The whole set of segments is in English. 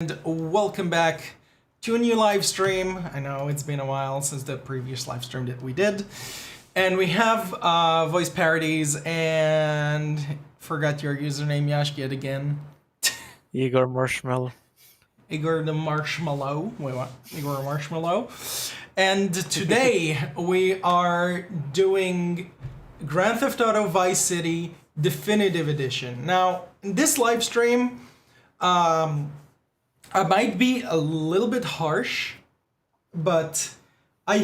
And welcome back to a new live stream. I know it's been a while since the previous live stream that we did. And we have voice parodies and forgot your username, Yash, yet again. Igor Marshmallow. Igor the Marshmallow. Wait, what? Igor Marshmallow. And today we are doing Grand Theft Auto Vice City Definitive Edition. Now, in this live stream, I might be a little bit harsh, but I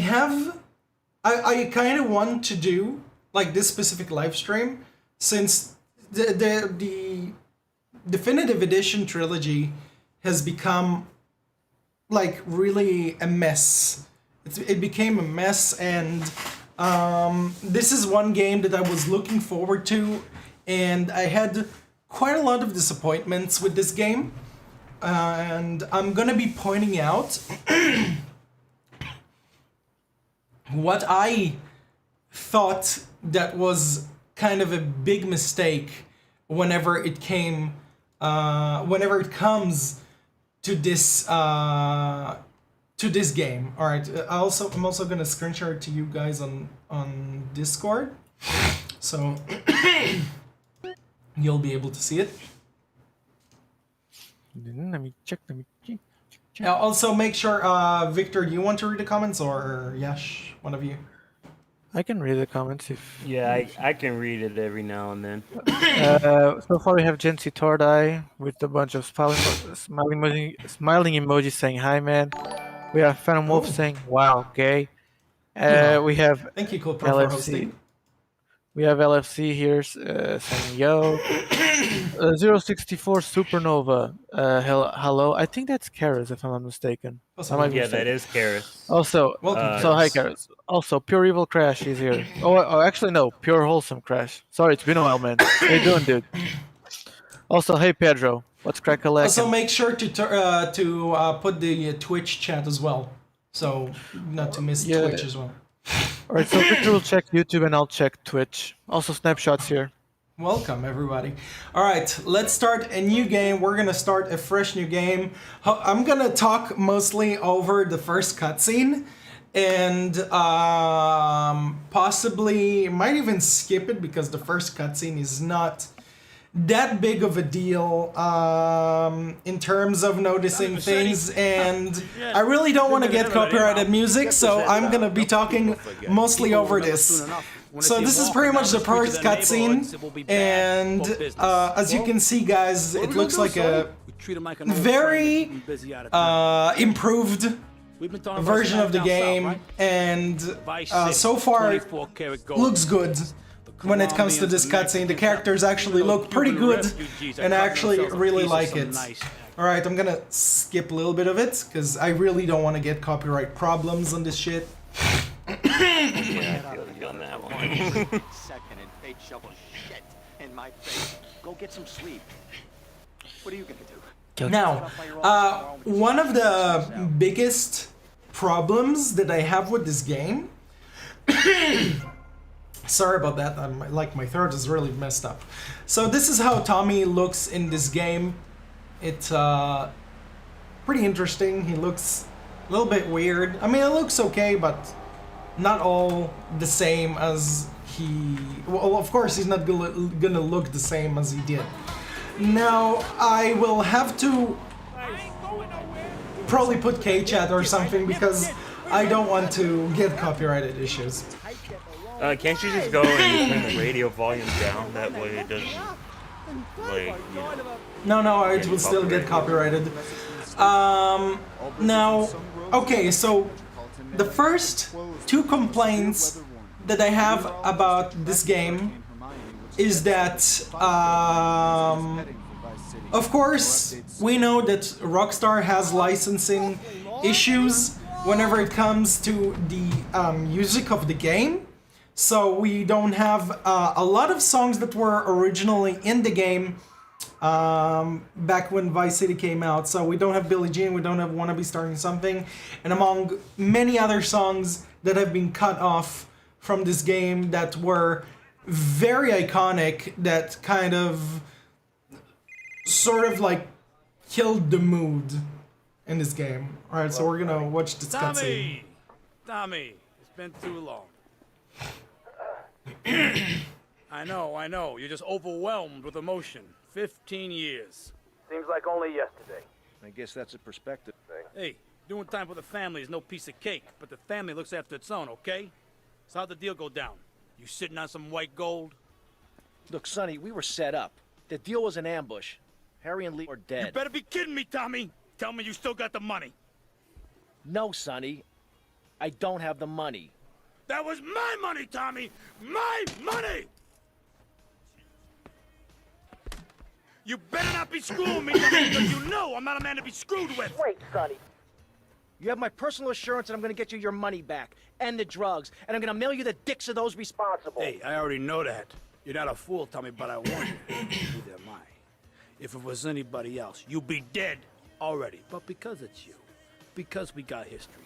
kind of want to do like this specific live stream since the Definitive Edition trilogy has become like really a mess. It became a mess, and this is one game that I was looking forward to, and I had quite a lot of disappointments with this game. And I'm gonna be pointing out what I thought that was kind of a big mistake whenever it comes to this game. All right. I'm also gonna screen share it to you guys on Discord, so you'll be able to see it. Let me check. Also, make sure, Victor, do you want to read the comments, or Yash, one of you? I can read the comments if. Yeah, I can read it every now and then. So far we have Jency Tordai with a bunch of smiling emojis saying hi, man. We have Phantom Wolf saying wow, gay. We have Thank you, Cool Pro, for hosting. We have LFC here saying yo. 064 Supernova. Hello. I think that's Karis, if I'm not mistaken. Yeah, that is Karis. Also, hi Karis. Also, Pure Evil Crash is here. Oh, actually no, Pure Wholesome Crash. Sorry, it's been a while, man. How you doing, dude? Also, hey Pedro, what's crack-a-lack? Also, make sure to put the Twitch chat as well, so not to miss Twitch as well. All right, so Victor will check YouTube and I'll check Twitch. Also, Snapshots here. Welcome, everybody. All right, let's start a new game. We're going to start a fresh new game. I'm going to talk mostly over the first cutscene and possibly might even skip it because the first cutscene is not that big of a deal in terms of noticing things, and I really don't want to get copyrighted music, so I'm going to be talking mostly over this. So this is pretty much the first cutscene, and as you can see, guys, it looks like a very improved version of the game, and so far looks good. When it comes to this cutscene, the characters actually look pretty good, and I actually really like it. Alright, I'm gonna skip a little bit of it, because I really don't want to get copyright problems on this shit. Now, one of the biggest problems that I have with this game sorry about that, my throat is really messed up. So this is how Tommy looks in this game. It's pretty interesting. He looks a little bit weird. I mean, it looks okay, but not all the same as he... Well, of course, he's not gonna look the same as he did. Now, I will have to probably put K-Chat or something because I don't want to get copyrighted issues. Can't you just go and turn the radio volume down? That way it doesn't, like, you know... No, it will still get copyrighted. Now, okay, so the first two complaints that I have about this game is that, of course, we know that Rockstar has licensing issues whenever it comes to the music of the game. So we don't have a lot of songs that were originally in the game back when Vice City came out. So we don't have Billie Jean, we don't have Wanna Be Starting Something, and among many other songs that have been cut off from this game that were very iconic, that kind of sort of like killed the mood in this game. All right, so we're gonna watch this cutscene. Tommy, it's been too long. I know. You're just overwhelmed with emotion. 15 years. Seems like only yesterday. I guess that's a perspective thing. Hey, doing time for the family is no piece of cake, but the family looks after its own, okay? So how'd the deal go down? You sitting on some white gold? Look, Sonny, we were set up. The deal was an ambush. Harry and Lee are dead. You better be kidding me, Tommy! Tell me you still got the money. No, Sonny. I don't have the money. That was my money, Tommy! My money! You better not be screwing me, Tommy, because you know I'm not a man to be screwed with! Wait, Sonny. You have my personal assurance that I'm gonna get you your money back, and the drugs, and I'm gonna mail you the dicks of those responsible. Hey, I already know that. You're not a fool, Tommy, but I warn you. Neither am I. If it was anybody else, you'd be dead already. But because it's you, because we got history,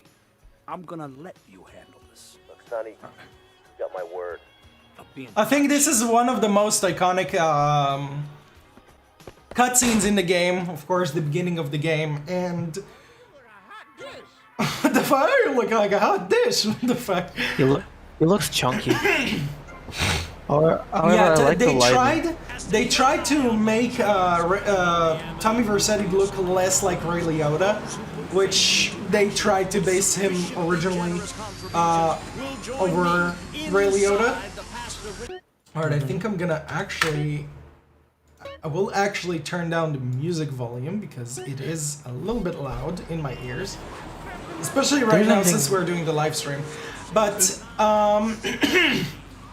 I'm gonna let you handle this. Look, Sonny, you got my word. I think this is one of the most iconic cutscenes in the game. Of course, the beginning of the game, and the fire look like a hot dish. What the fuck? It looks chunky. However, Yeah, I like the lighting. they tried to make Tommy Vercetti look less like Ray Liotta, which they tried to base him originally over Ray Liotta. Alright, I think I'm gonna I will actually turn down the music volume because it is a little bit loud in my ears. Especially right now since we're doing the live stream. But,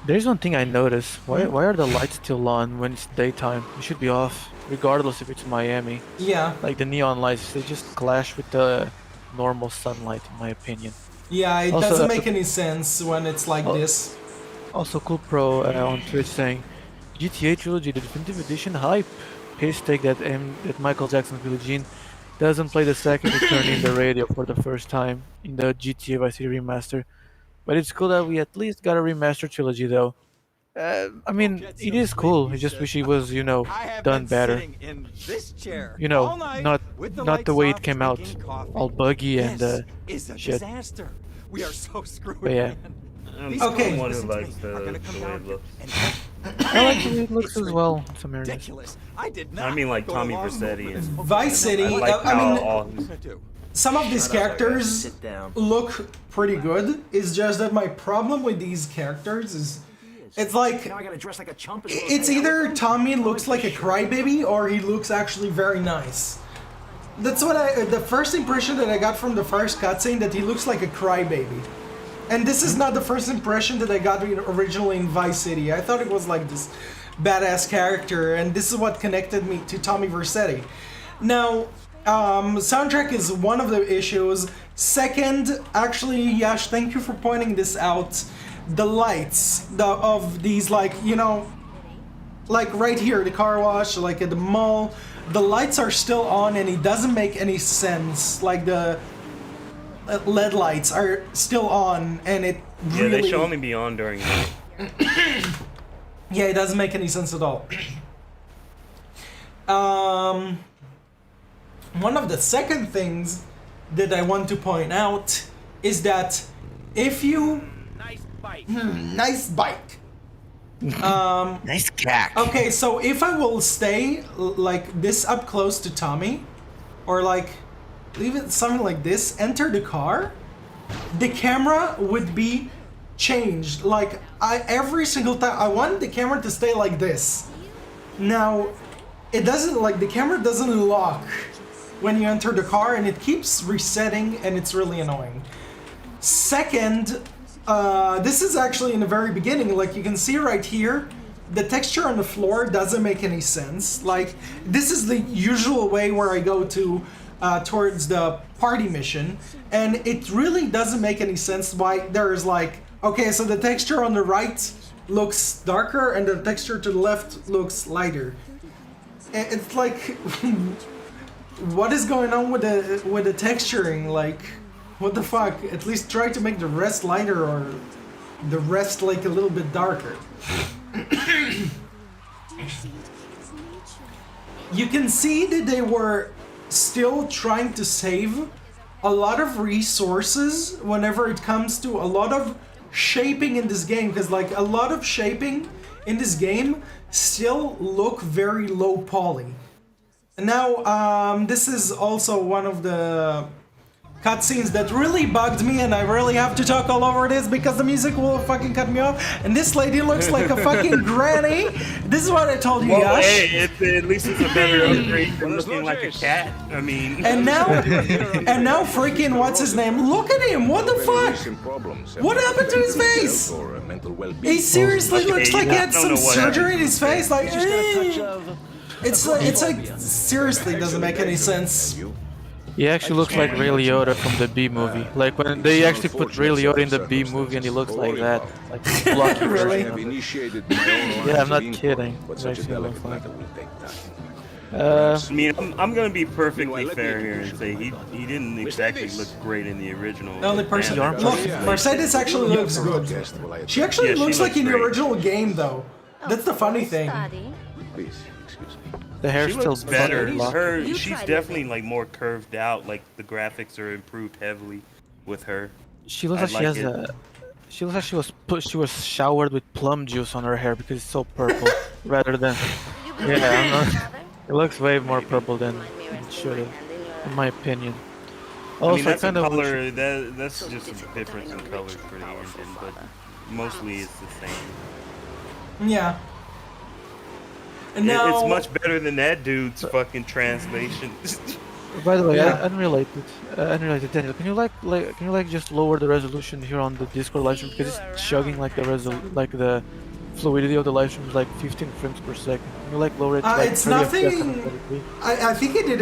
There's one thing I noticed. Why are the lights still on when it's daytime? It should be off, regardless if it's Miami. yeah. Like the neon lights, they just clash with the normal sunlight, in my opinion. Yeah, it Also, doesn't make any sense when it's like this. Also, Cool Pro on Twitch saying, GTA Trilogy, the Definitive Edition hype. Piss take that Michael Jackson's Billie Jean doesn't play the second he turned in the radio for the first time in the GTA Vice City remaster. But it's cool that we at least got a remastered trilogy, though. I mean, it is cool. I just wish it was, done better. Not the way it came out, all buggy and shit. We are so screwed. But yeah, Okay. Someone who likes the way it looks. I like the way it looks as well. in Some areas. Ridiculous. I did not. I mean, like go Tommy along Vercetti with and Vice City, I like I how mean, all some of these characters look pretty good. It's just that my problem with these characters is, it's like, Now I gotta dress like a chump. it's either Tommy looks like a crybaby or he looks actually very nice. That's what the first impression that I got from the first cutscene, that he looks like a crybaby. And this is not the first impression that I got originally in Vice City. I thought it was like this badass character, and this is what connected me to Tommy Vercetti. Now, soundtrack is one of the issues. Second, actually, Yash, thank you for pointing this out. The lights of these, like right here, the car wash, like at the mall, the lights are still on, and it doesn't make any sense. Like the LED lights are still on, and it really... Yeah, they should only be on during night. Yeah, it doesn't make any sense at all. One of the second things that I want to point out is that if you... Nice bite. Nice bike. Nice cack. Okay, so if I will stay like this up close to Tommy, or like leave it something like this, enter the car, the camera would be changed. Like every single time, I want the camera to stay like this. Now, it doesn't, like, the camera doesn't lock when you enter the car, and it keeps resetting, and it's really annoying. Second, this is actually in the very beginning. Like, you can see right here, the texture on the floor doesn't make any sense. Like, this is the usual way where I go to towards the party mission, and it really doesn't make any sense why there is, like, okay, so the texture on the right looks darker and the texture to the left looks lighter. It's like, what is going on with the texturing? Like, what the fuck? At least try to make the rest lighter, or the rest like a little bit darker. You can see that they were still trying to save a lot of resources whenever it comes to a lot of shaping in this game, because like a lot of shaping in this game still look very low poly. And now this is also one of the cutscenes that really bugged me, and I really have to talk all over this because the music will fucking cut me off. And this lady looks like a fucking granny. This is what I told you, Well, Yash. hey, at least it's a better upgrade than looking like a cat. I mean, And now freaking what's his name? Look at him! What the fuck? What happened to his face? He seriously looks like he had I don't some know what surgery in happened his to his face. Like, it's like seriously doesn't make any sense. He actually looks like Ray Liotta from the B movie. Like when they actually put Ray Liotta in the B movie and he looks like that. Like blocky Really? version of it. Yeah, I'm not kidding. It actually looks like. I mean, I'm gonna be perfectly fair here and say he didn't exactly look great in the original. The only person. Phantom. Look, Mercedes actually looks good. She actually Yeah, she looks like looks in the great. original game, though. That's the funny thing. The hair's She still looks better. blocky. She's definitely like more curved out. Like the graphics are improved heavily with her. She looks I like she has like a. She looks like she was showered with plum juice on her hair because it's so purple, rather than. Yeah, I'm not. It looks way more purple than it should have, in my opinion. Also, I mean, that's a kind of wish- color. That's just a difference in colors for the engine, but mostly it's the same. Yeah. And now, It's much better than that dude's fucking translation. By the way, Yeah. unrelated, Daniel, can you like just lower the resolution here on the Discord livestream because it's chugging like the fluidity of the livestream is like 15 frames per second. Can you like lower it to like it's 30 FPS nothing. and 33? I think it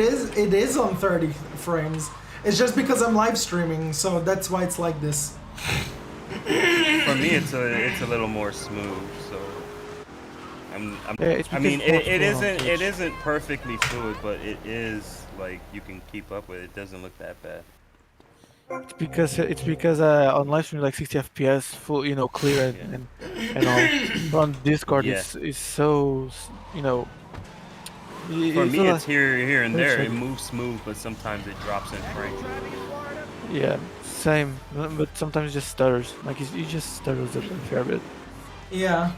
is on 30 frames. It's just because I'm live streaming, so that's why it's like this. For me, it's a little more smooth. So Yeah, it's I mean, because it both go on isn't Twitch. perfectly fluid, but it is like you can keep up with it. It doesn't look that bad. It's because on live stream like 60 FPS full, clear and all. But on Discord Yeah. it's so For it's me, a it's here and there. Looks It like- moves smooth, but sometimes it drops in frames. yeah, same. But sometimes it just stutters. Like he just stutters a fair bit. Yeah,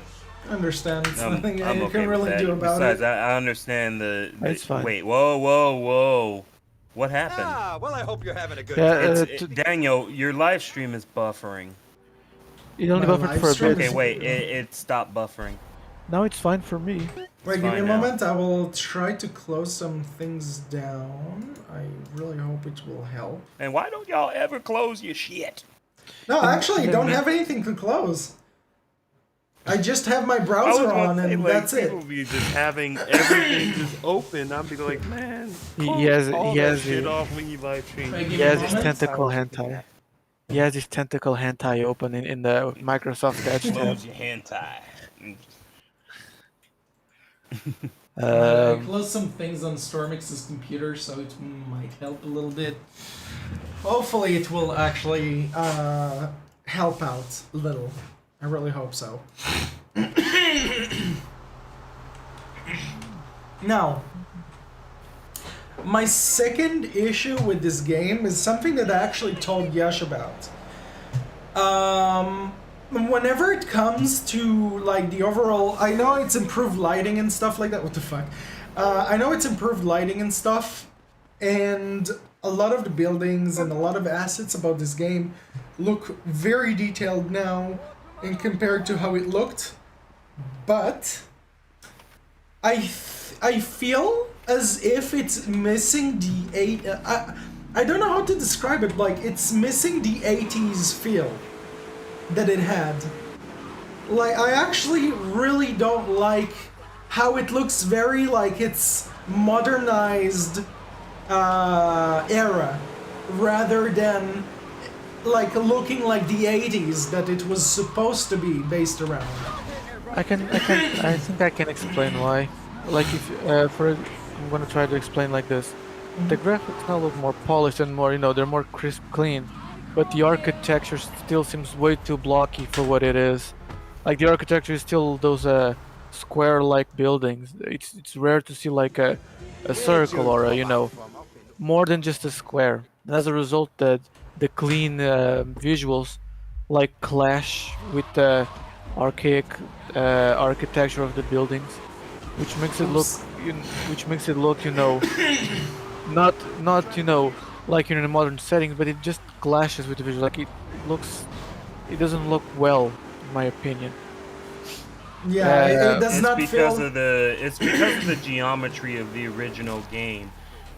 I understand. It's nothing I'm you okay can with really that. do about Besides, it. I understand the It's fine. Wait, whoa! What happened? Ah, well, I hope you're having a good Yeah, time. Daniel, your live stream is buffering. It only My buffered live for a stream bit. Okay, is- wait, it stopped buffering. Now it's fine for me. Wait, give me a fine now. moment. I will try to close some things down. I really hope it will help. And why don't y'all ever close your shit? No, actually, I don't have anything to close. I just have my I was browser gonna on, say, and like, that's it. people be just having everything just open. I'd be like, man, He close has- all he that has shit a- off when you live stream. Wait, give He me a has his moment. tentacle hentai. He has his tentacle hentai open in the Microsoft Edge tab. Close your hentai. I closed some things on Stormix's computer, so it might help a little bit. Hopefully, it will actually help out a little. I really hope so. Now, my second issue with this game is something that I actually told Yash about. Whenever it comes to like the overall, I know it's improved lighting and stuff like that. What the fuck? I know it's improved lighting and stuff, and a lot of the buildings and a lot of assets about this game look very detailed now in compared to how it looked. But I feel as if it's missing the I don't know how to describe it. Like it's missing the 80s feel that it had. Like I actually really don't like how it looks very like it's modernized era rather than like looking like the 80s that it was supposed to be based around. I think I can explain why. Like if I'm gonna try to explain like this. The graphics now look more polished and more, they're more crisp, clean. But the architecture still seems way too blocky for what it is. Like the architecture is still those square-like buildings. It's rare to see like a circle or more than just a square. And as a result, the clean visuals like clash with the archaic architecture of the buildings, which makes it look, Oops. which makes it look, you know, not you know, like you're in a modern setting, but it just clashes with the visual. Like it doesn't look well, in my opinion. Yeah, it does It's not because feel. of the geometry of the original game.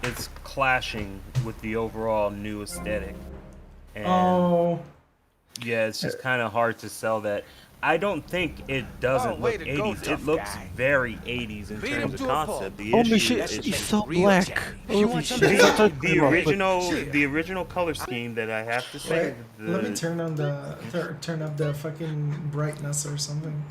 It's clashing with the overall new aesthetic. And Oh, yeah, it's just kind of hard to sell that. I don't think it doesn't way look to go, 80s. It tough looks guy. very 80s in Beat terms him of to a pulp. concept. The Holy issue shit, is he's so real black. Italian. Holy want shit. something That's what I'm the talking about, but- original color scheme that I have to say. wait. Let me turn on turn up the fucking brightness or something.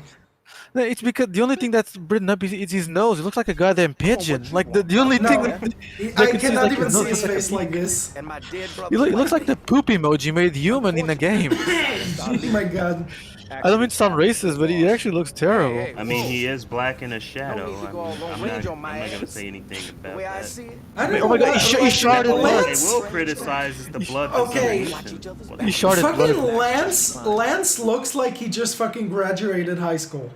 No, it's because the only thing that's written up is his nose. It looks like a goddamn pigeon. Like the only No, thing that I can see is cannot like even his see nose. his It's like a face like this. And my dead brother. it looks like the poop emoji made human in a game. Oh my god. I don't mean to sound racist, but he actually looks terrible. I mean, he is black in a shadow. need to go I all mean, Lone I'm Ranger not, on my I'm not gonna ass. say anything The about way I that. see it. I don't know Oh my god, what, he like, sharded What blood. they Lance, will criticize is the blood. Okay. dissemination. He sharded fucking blood. Lance looks like he just fucking graduated high school.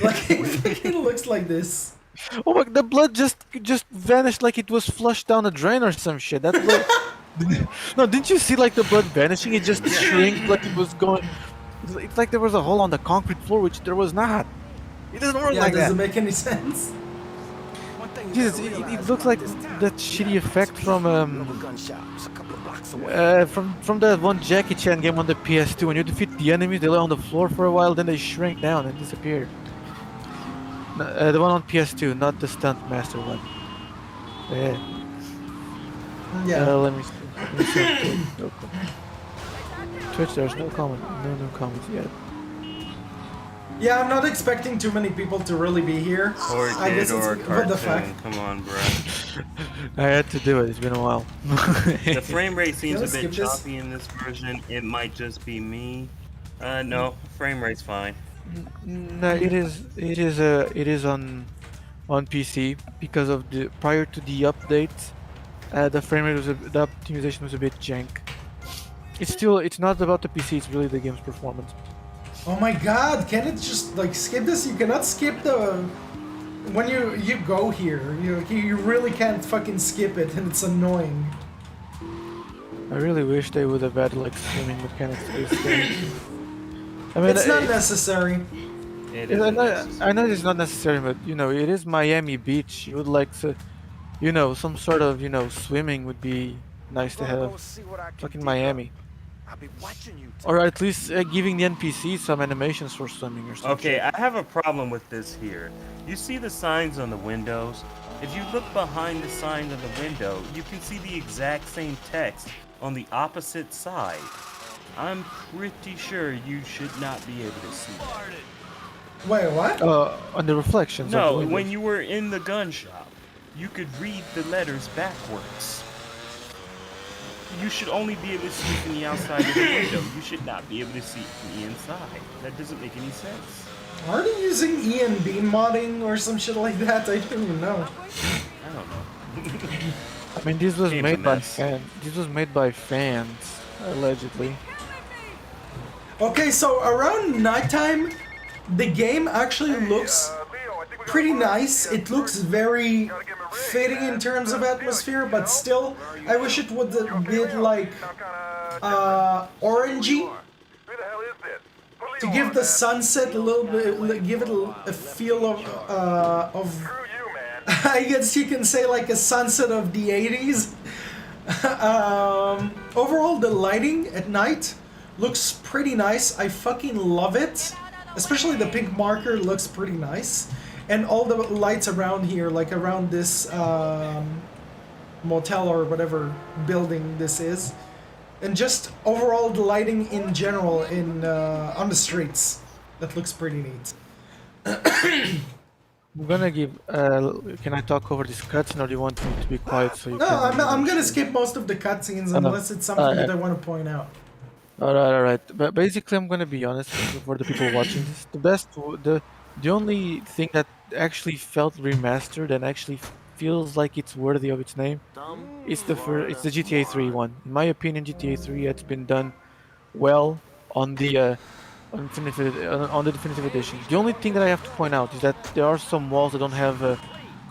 Like he fucking looks like this. Oh my, the blood just vanished like it was flushed down a drain or some shit. That's like, no, didn't you see like the blood vanishing? It just shrinked like it was going. It's like there was a hole on the concrete floor, which there was not. It doesn't work Yeah, like doesn't that. make any sense. One thing you Jesus, gotta it realize looks about like this town. that shitty effect from Another gun shop just a couple of blocks away. from that one Jackie Chan game on the PS2. When you defeat the enemies, they lay on the floor for a while, then they shrink down and disappear. No, the one on PS2, not the Stunt Master one. Yeah. Yeah. Let me see. Let me see. No comment. Twitch, there's no comment. No comments yet. Yeah, I'm not expecting too many people to really be here. Or a I guess kid or a it's what the fuck. cartoon. Come on, bro. I had to do it. It's been a while. The frame rate seems Let's a bit skip this. choppy in this version. It might just be me. No, frame rate's fine. No, it is on PC because of the prior to the update, the frame rate the optimization was a bit jank. It's not about the PC. It's really the game's performance. Oh my god, can it just like skip this? You cannot skip the when you go here. You really can't fucking skip it, and it's annoying. I really wish they would have added like swimming mechanics to this game. I mean, It's not necessary. It I isn't know, necessary. I know it's not necessary, but you know, it is Miami Beach. You would like to, you know, some sort of, you know, swimming would be nice to Gonna go have. see what I can Fucking dig Miami. up. I'll be watching you. Or at least giving the NPCs some animations for swimming or something. Okay, I have a problem with this here. You see the signs on the windows? If you look behind the sign of the window, you can see the exact same text on the opposite side. I'm pretty sure you should not be able to see that. Wait, what? On the reflections. of the No, windows. when you were in the gun shop, you could read the letters backwards. You should only be able to see it from the outside of the window. You should not be able to see it from the inside. That doesn't make any sense. Are they using Ian Bean modding or some shit like that? I don't even know. I don't know. I mean, this was Game's a made by mess. fans. This was made by fans, allegedly. Okay, so around nighttime, the game actually looks pretty nice. It looks very fitting in terms of atmosphere, but still, I wish it would a bit like orangey to give the sunset a little bit, give it a feel of I guess you can say like a sunset of the 80s. Overall, the lighting at night looks pretty nice. I fucking love it. Especially the pink marker looks pretty nice. And all the lights around here, like around this motel or whatever building this is. And just overall the lighting in general in on the streets. That looks pretty neat. I'm gonna give. Can I talk over this cutscene, or do you want me to be quiet so you No, can? I'm gonna skip most of the cutscenes unless it's something that I want to point out. All right. But basically, I'm gonna be honest for the people watching this. The only thing that actually felt remastered and actually feels like it's worthy of its name. It's the GTA 3 one. In my opinion, GTA 3 has been done well on the on the definitive edition. The only thing that I have to point out is that there are some walls that don't have a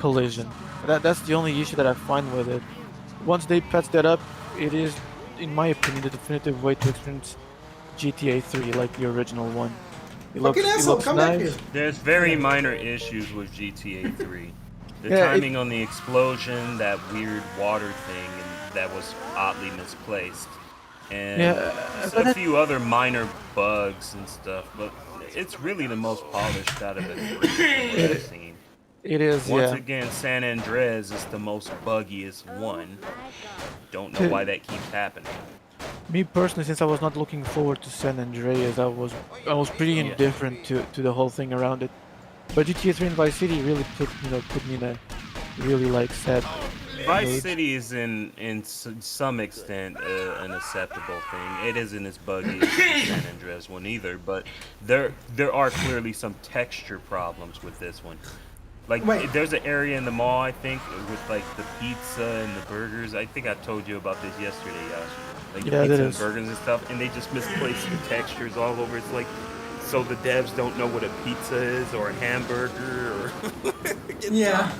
collision. That's the only issue that I find with it. Once they patch that up, it is, in my opinion, the definitive way to experience GTA 3 like the original one. Fucking asshole, come back here. There's very minor issues with GTA 3. The Yeah, timing on the explosion, that weird water thing, and that was oddly misplaced. And but a few other minor bugs and stuff, but it's really the most polished out of the three I've seen. It is, Once yeah. again, San Andreas is the most buggiest one. Don't know why that keeps happening. Me personally, since I was not looking forward to San Andreas, I was pretty indifferent to the whole thing around it. But GTA 3 and Vice City really put me in a really like sad Vice mood. City is in some extent an acceptable thing. It isn't as buggy as the San Andreas one either, but there are clearly some texture problems with this one. Like, Wait. there's an area in the mall, I think, with like the pizza and the burgers. I think I told you about this yesterday, Yash. Like the Yeah, that pizza and is. burgers and stuff, and they just misplaced the textures all over. It's like, so the devs don't know what a pizza is or a hamburger or Yeah.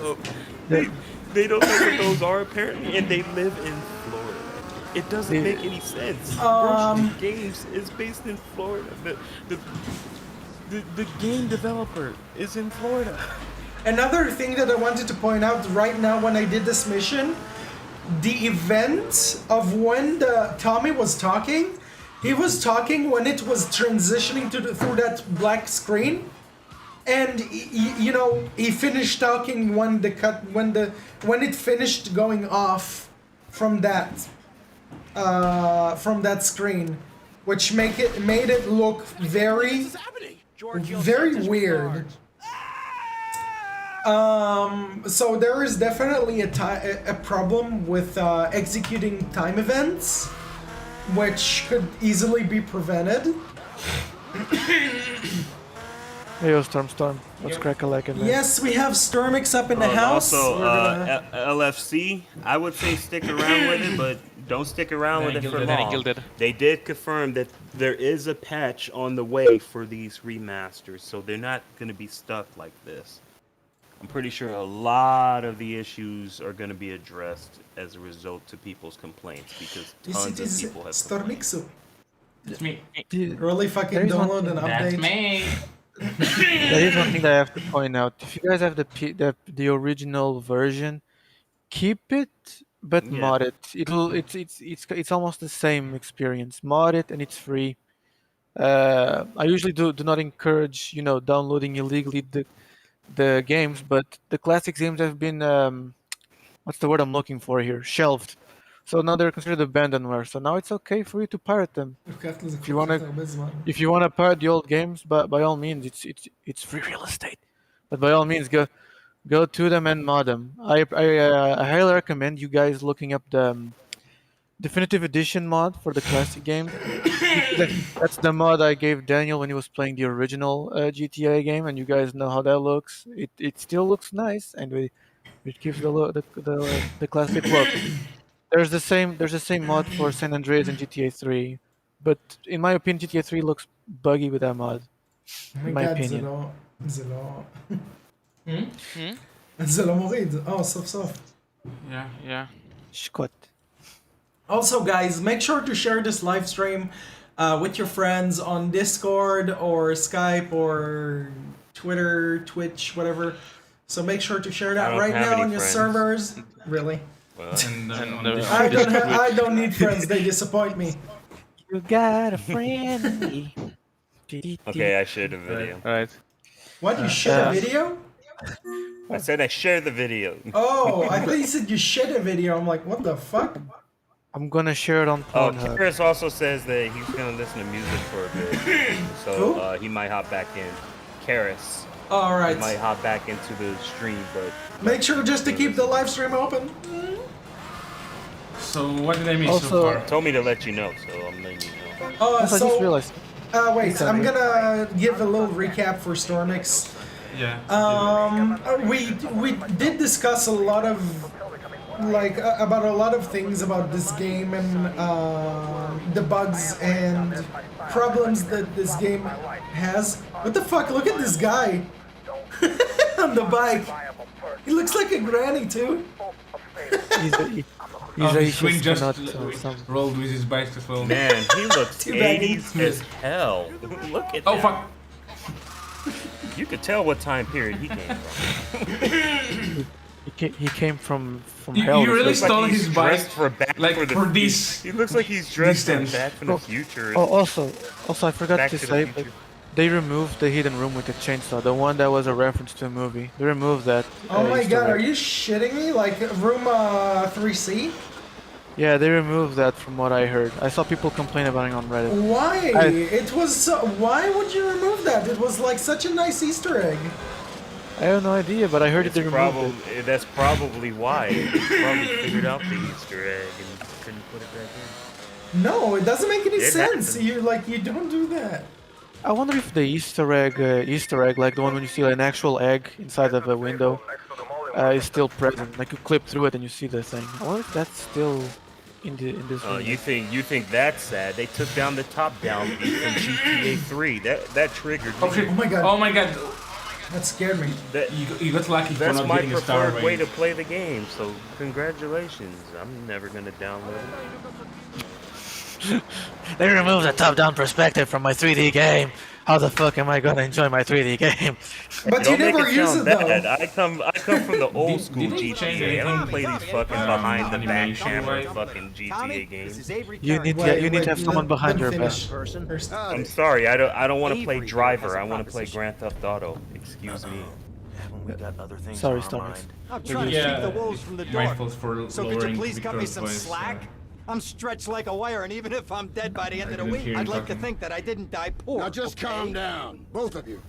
they don't know what those are apparently, and they live in Florida. It doesn't make any sense. Virtual Games is based in Florida. The game developer is in Florida. Another thing that I wanted to point out right now when I did this mission, the event of when Tommy was talking, he was talking when it was transitioning through that black screen, and he finished talking when when it finished going off from that screen, which made it look very weird. So there is definitely a problem with executing time events, which could easily be prevented. Hey, yo, Storm. Let's crack a like in there. Yes, we have Stormix up in the house. Also, We're gonna- LFC, I would say stick around with it, but don't stick around with it for long. They did confirm that there is a patch on the way for these remasters, so they're not going to be stuck like this. I'm pretty sure a lot of the issues are going to be addressed as a result to people's complaints, because Yes, tons it of is people have Stormixu. It's me. Really fucking There is one download an That's update. me. There is one thing that I have to point out. If you guys have the original version, keep it, but Yeah. mod it. It's almost the same experience. Mod it and it's free. I usually do not encourage downloading illegally the games, but the classic games have been what's the word I'm looking for here? Shelved. So now they're considered abandonware. So now it's okay for you to pirate them. If you wanna pirate the old games, but by all means, it's free real estate. But by all means, go to them and mod them. I highly recommend you guys looking up the definitive edition mod for the classic game. That's the mod I gave Daniel when he was playing the original GTA game, and you guys know how that looks. It still looks nice, and it gives the classic look. There's the same mod for San Andreas and GTA 3, but in my opinion, GTA 3 looks buggy with that mod. In my opinion. זה לא מוריד. סוף סוף. Yeah. Shkot. Also, guys, make sure to share this live stream with your friends on Discord or Skype or Twitter, Twitch, whatever. So make sure to share I that don't right have now any on your friends. servers. Really? Well, I don't need friends. They disappoint me. You got a friend in me. okay, I shared the video. Right. What? You shit a video? I said I shared the video. Oh, I thought you said you shit a video. I'm like, what the fuck? I'm gonna share it on Oh, Pornhub. Chris also says that he's gonna listen to music for a bit, so he might hop back in. Karis All right. might hop back into the stream, but Make sure just to keep the live stream open. So what did I miss Also- so far? told me to let you know, so I'm letting you know. I just So, realized. wait, I'm gonna give a little recap for Stormix. Yeah. We did discuss a lot of about a lot of things about this game and the bugs and problems that this game has. What the fuck? Look at this guy on the bike. He looks like a granny too. He's a, he- Oh, he's a, his swing he's just not some. rolled with his bike as well. Man, he looks Too bad he- 80s as hell. Look at Oh that. fuck! You could tell what time period he came from. He came from You, hell. you really Looks like stole he's his bike dressed for Back like for the for this. He looks like he's dressed for distance. Back from the Future. Oh, also, I forgot Back to to the say, Future. they removed the hidden room with the chainsaw, the one that was a reference to a movie. They removed that. Oh my Easter god, egg. are you shitting me? Like room 3C? Yeah, they removed that from what I heard. I saw people complain about it on Reddit. Why? I- It was why would you remove that? It was like such a nice Easter egg. I have no idea, but I heard that they removed it. That's probably why. They probably figured out the Easter egg and couldn't put it back in. No, it doesn't make any It sense. happened. You don't do that. I wonder if the Easter egg, like the one when you see an actual egg inside of a window, is still present. Like you clip through it and you see the thing. I wonder if that's still in this. Oh, remake. you think that's sad? They took down the top-down beat from GTA 3. That triggered me. Oh shit! Oh my god. Oh my god! That scared me. That, You got lucky for that's not my getting a star preferred way to rating. play the game. So congratulations. I'm never gonna download it. They removed the top-down perspective from my 3D game. How the fuck am I gonna enjoy my 3D game? But you Don't make never it use sound it bad. though. I come from the old Did- school did they change GTA. I don't anything? play these fucking behind the back animation camera wise? fucking GTA games. You need you need to have someone behind your back. finish Person. first. I'm sorry, I don't want to play Avery driver. has a I want to play proposition. Grand Theft Auto. Excuse me. Haven't we got other things Sorry, on our Stomachs. mind? I'm trying to Yeah, keep the wolves from the my door. fault for So could you lowering please cut me Victor's some voice, slack? I'm stretched like a wire, and even if I'm dead by the end of the couldn't week, hear I'd you like to talking. think that I didn't die poor. Now just okay? calm down, both of you.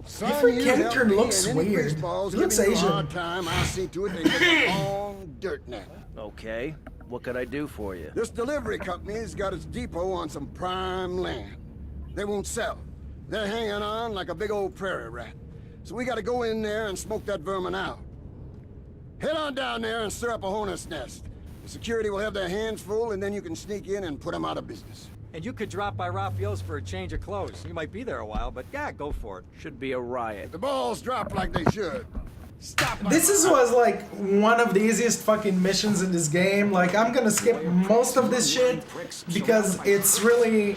Son, Every you character help me, looks and any weird. greaseballs He looks giving you Asian. a hard time, I'll see to it they get a long dirt nap. Okay, what could I do for you? This delivery company's got its depot on some prime land. They won't sell. They're hanging on like a big old prairie rat. So we gotta go in there and smoke that vermin out. Head on down there and stir up a hornet's nest. The security will have their hands full, and then you can sneak in and put them out of business. And you could drop by Raphael's for a change of clothes. You might be there a while, but yeah, go for it. Should be a riot. The balls drop like they should. Stop my This was like one of the easiest fucking missions in this game. Like I'm gonna skip most of this shit because it's really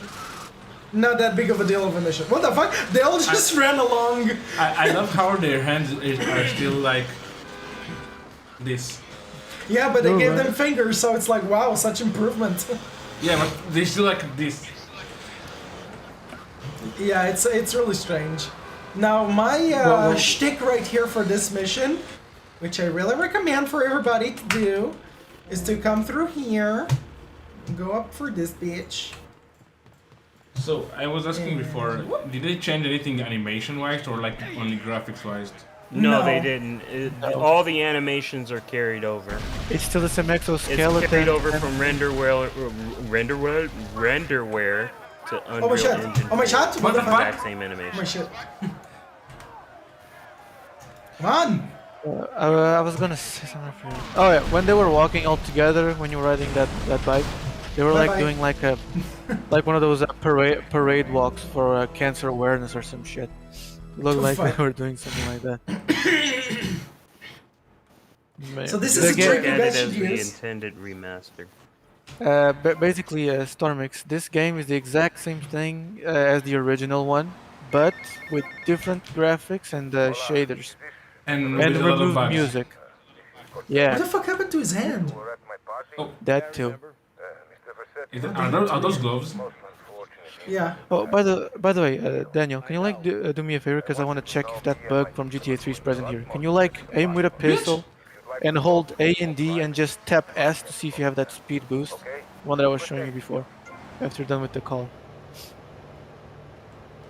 not that big of a deal of a mission. What the fuck? They all just ran along. I love how their hands are still like this. Yeah, but they No, gave right. them fingers, so it's like wow, such improvement. Yeah, but they still like this. Yeah, it's really strange. Now my Well- shtick right here for this mission, which I really recommend for everybody to do, is to come through here, and go up for this bitch. So I was asking before, did they change anything animation-wise or like only graphics-wise? No, No. they didn't. All the animations are carried over. It's still the same It's exoskeleton. carried over and- from renderware to Oh my Unreal shit! Engine. Oh my shit! What the fuck? Exact same Oh my animation. shit! Come on! I was gonna say something. For you. Oh yeah, when they were walking all together, when you were riding that bike, they were like Bye-bye. doing like a like one of those parade walks for cancer awareness or some shit. It looked like Fuck. they were doing something like that. Man, So this the is a game- trick you Look at it guys as should the use. intended remaster. Basically, Stormix, this game is the exact same thing as the original one, but with different graphics and shaders, And, and with a lot of removed bugs. music. What Yeah, the fuck happened to his hand? that too. Are those gloves? Yeah. Oh, by the way, Daniel, can you like do me a favor? Because I want to check if that bug from GTA 3 is present here. Can you like aim with a pistol and hold A and D and just tap S to see if you have that speed boost? One that I was showing you before. After you're done with the call.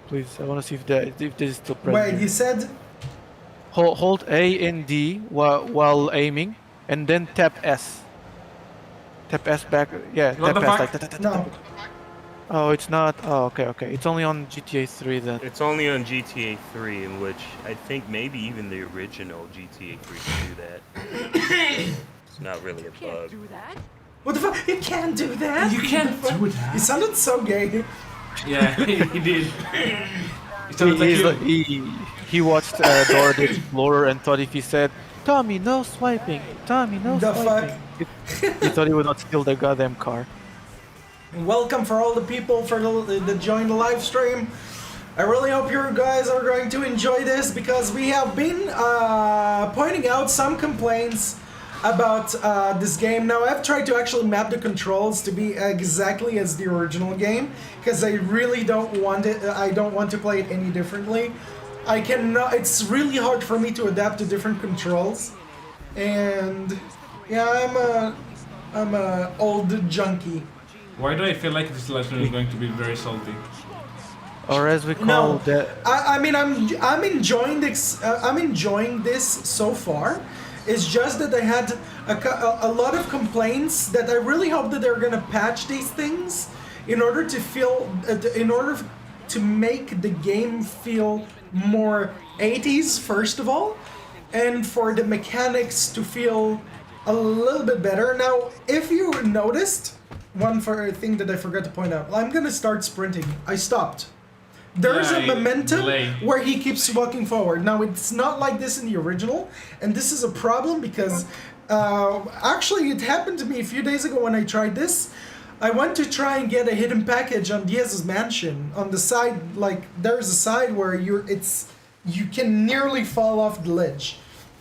Please, I want to see if this is still present. Wait, here. you said Hold A and D while aiming, and then tap S. Tap S back. Yeah, What tap the S fuck? like that. no. Oh, it's not. Oh, okay, okay. It's only on GTA 3 then. It's only on GTA 3, in which I think maybe even the original GTA 3 can do that. It's not really a bug. What the fuck? You can't do that. You can't do that. You sounded so gay. Yeah, he did. He sounded like He's you. like- he watched Dora the Explorer and thought if he said, "Tommy, no swiping. Tommy, no The swiping," he thought he would not steal the goddamn car. Welcome for all the people that joined the live stream. I really hope you guys are going to enjoy this because we have been pointing out some complaints about this game. Now I've tried to actually map the controls to be exactly as the original game because I really don't want it. I don't want to play it any differently. I cannot. It's really hard for me to adapt to different controls, and yeah, I'm a old junkie. Why do I feel like this lesson is going to be very salty? Or as we call No, that. I mean I'm enjoying this. I'm enjoying this so far. It's just that I had a lot of complaints that I really hope that they're gonna patch these things in order to feel, in order to make the game feel more 80s first of all, and for the mechanics to feel a little bit better. Now, if you noticed, one thing that I forgot to point out, I'm gonna start sprinting. I stopped. There's a Yeah, momentum delay. where he keeps walking forward. Now, it's not like this in the original, and this is a problem because actually it happened to me a few days ago when I tried this. I went to try and get a hidden package on Diaz's mansion. On the side, like, there's a side where you can nearly fall off the ledge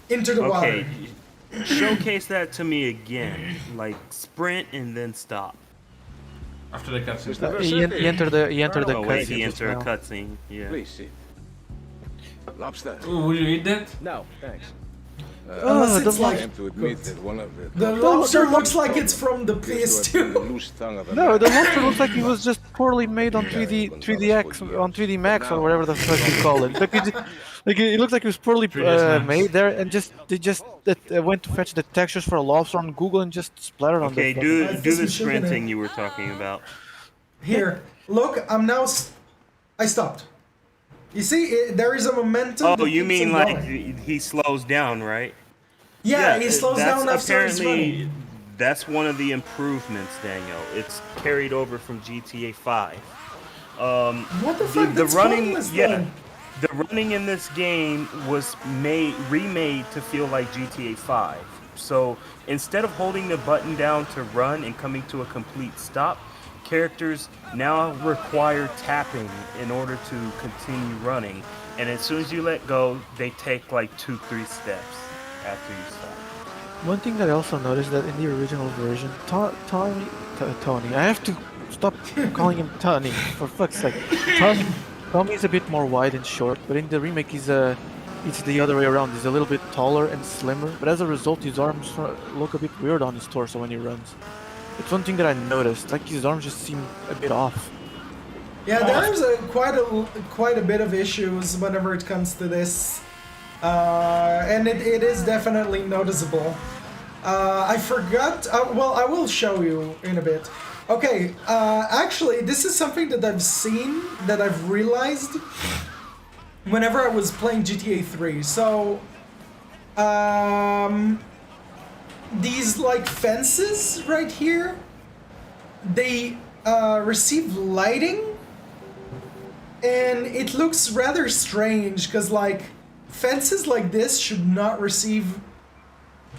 into the water. Okay, showcase that to me again. Like, sprint and then stop. After the cutscene. He entered the Oh, wait, he cutscene entered a now. cutscene. Yeah. Please sit. Lobster. Ooh, would you eat that? No, thanks. Unless the it's I like am to admit that one of the lobster looks like it's from the appears to have been the PS2. loose tongue of a No, man. the lobster looks like he was just poorly made on 3DX, on 3D Max or whatever the fuck you call it. Like it looks like it was poorly 3ds Max. made there, and they just went to fetch the textures for a lobster on Google and just splattered on Okay, the. do That's do some the sugar in it. sprinting you were talking about. Here, look, I'm now. I stopped. You see, there is a momentum. Oh, that you keeps mean him like going. he slows down, right? Yeah, he slows that's down after he's apparently running. that's one of the improvements, Daniel. It's carried over from GTA 5. What the fuck? The That's running, pointless, yeah, then. the running in this game was remade to feel like GTA 5. So instead of holding the button down to run and coming to a complete stop, characters now require tapping in order to continue running. And as soon as you let go, they take like 2-3 steps after you stop. One thing that I also noticed that in the original version, Tony, I have to stop calling him Tony for fuck's sake. Tommy is a bit more wide and short, but in the remake it's the other way around. He's a little bit taller and slimmer, but as a result, his arms look a bit weird on his torso when he runs. It's one thing that I noticed. Like his arms just seem a bit off. Yeah, there's quite a bit of issues whenever it comes to this, and it is definitely noticeable. I forgot. Well, I will show you in a bit. Okay, actually, this is something that I've seen, that I've realized whenever I was playing GTA 3. So, these like fences right here, they receive lighting, and it looks rather strange because like fences like this should not receive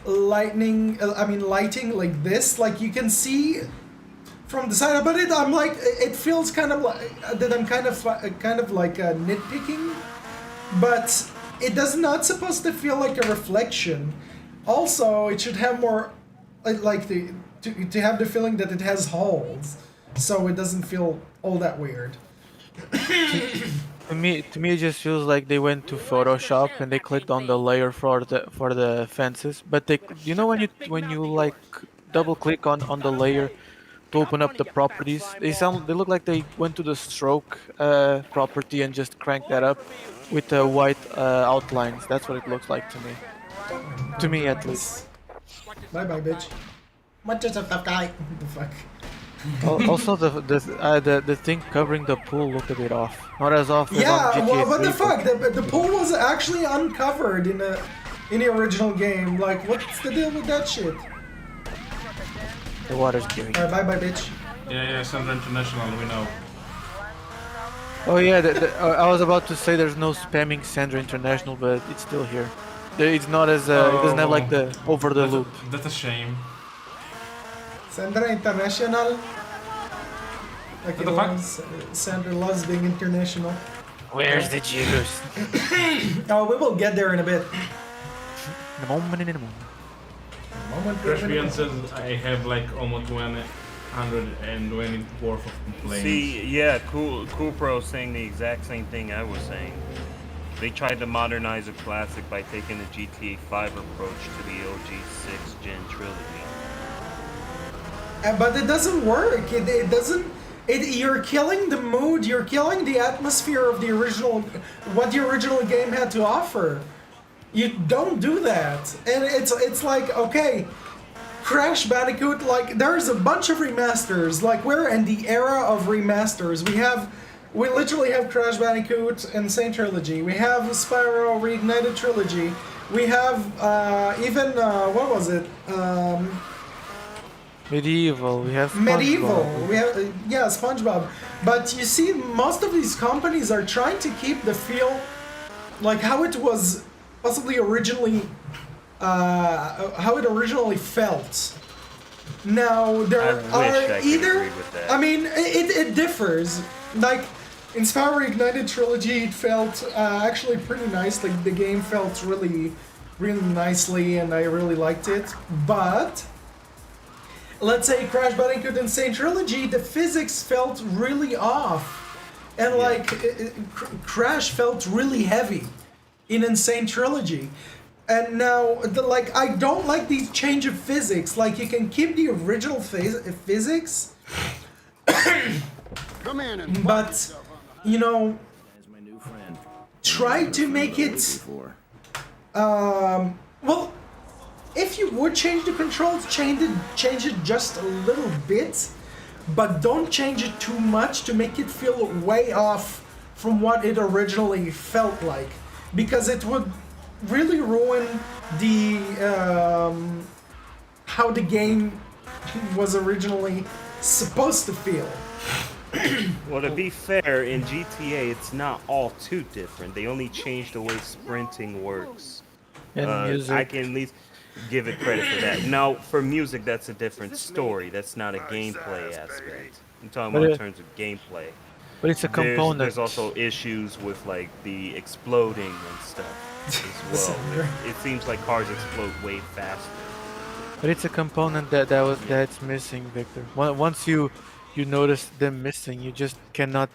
lighting like this. Like you can see from the side, but I'm like, it feels kind of like that I'm kind of like nitpicking, but it does not supposed to feel like a reflection. Also, it should have more like to have the feeling that it has holes, so it doesn't feel all that weird. To me, it just feels like they went to Photoshop and they clicked on the layer for the fences. But you know when you like double click on the layer to open up the properties, they look like they went to the stroke property and just cranked that up with the white outlines. That's what it looks like to me. To me, at least. Bye bye, bitch. What does the guy? The fuck? Also, the thing covering the pool looked a bit off. Not as off as on Yeah, GTA well, what the 3, fuck? The pool was actually uncovered in the original game. Like, what's the deal with that shit? The water's giving. Alright, bye, bitch. Yeah, Sandra International, we know. Oh yeah, I was about to say there's no spamming Sandra International, but it's still here. It's not as it doesn't have like the over the loop. That's a shame. Sandra International. Like, What the fuck? Sandra loves being international. Where's the juice? Oh, we will get there in a bit. In a moment, in a moment. Crash Beyond says I have like almost 120 worth of complaints. See, yeah, Cool Pro saying the exact same thing I was saying. They tried to modernize a classic by taking the GTA 5 approach to the OG 6th-gen trilogy. But it doesn't work. It doesn't. You're killing the mood. You're killing the atmosphere of the original. What the original game had to offer. You don't do that. And it's like, okay, Crash Bandicoot. Like, there's a bunch of remasters. Like, we're in the era of remasters. We literally have Crash Bandicoot Insane Trilogy. We have Spyro Reignited Trilogy. We have even what was it? Medieval. We have Medieval. SpongeBob. We have SpongeBob. But you see, most of these companies are trying to keep the feel like how it was possibly originally, how it originally felt. Now there I are wish I could either. agree with that. I mean, it differs. Like in Spyro Ignited Trilogy, it felt actually pretty nice. Like the game felt really, really nicely, and I really liked it. But let's say Crash Bandicoot Insane Trilogy, the physics felt really off, and like Crash felt really heavy in Insane Trilogy. And now, I don't like these change of physics. Like, you can keep the original physics, Come in and but, you know, try to make it, well, if you would change the controls, change it just a little bit, but don't change it too much to make it feel way off from what it originally felt like, because it would really ruin the how the game was originally supposed to feel. Well, to be fair, in GTA, it's not all too different. They only changed the way sprinting works. And music. I can at least give it credit for that. Now, for music, that's a different story. That's not a gameplay aspect. I'm talking But about in terms of gameplay. But it's a component. There's also issues with like the exploding and stuff as well. It seems like cars explode way faster. But it's a component that's missing, Victor. Once you notice them missing, you just cannot,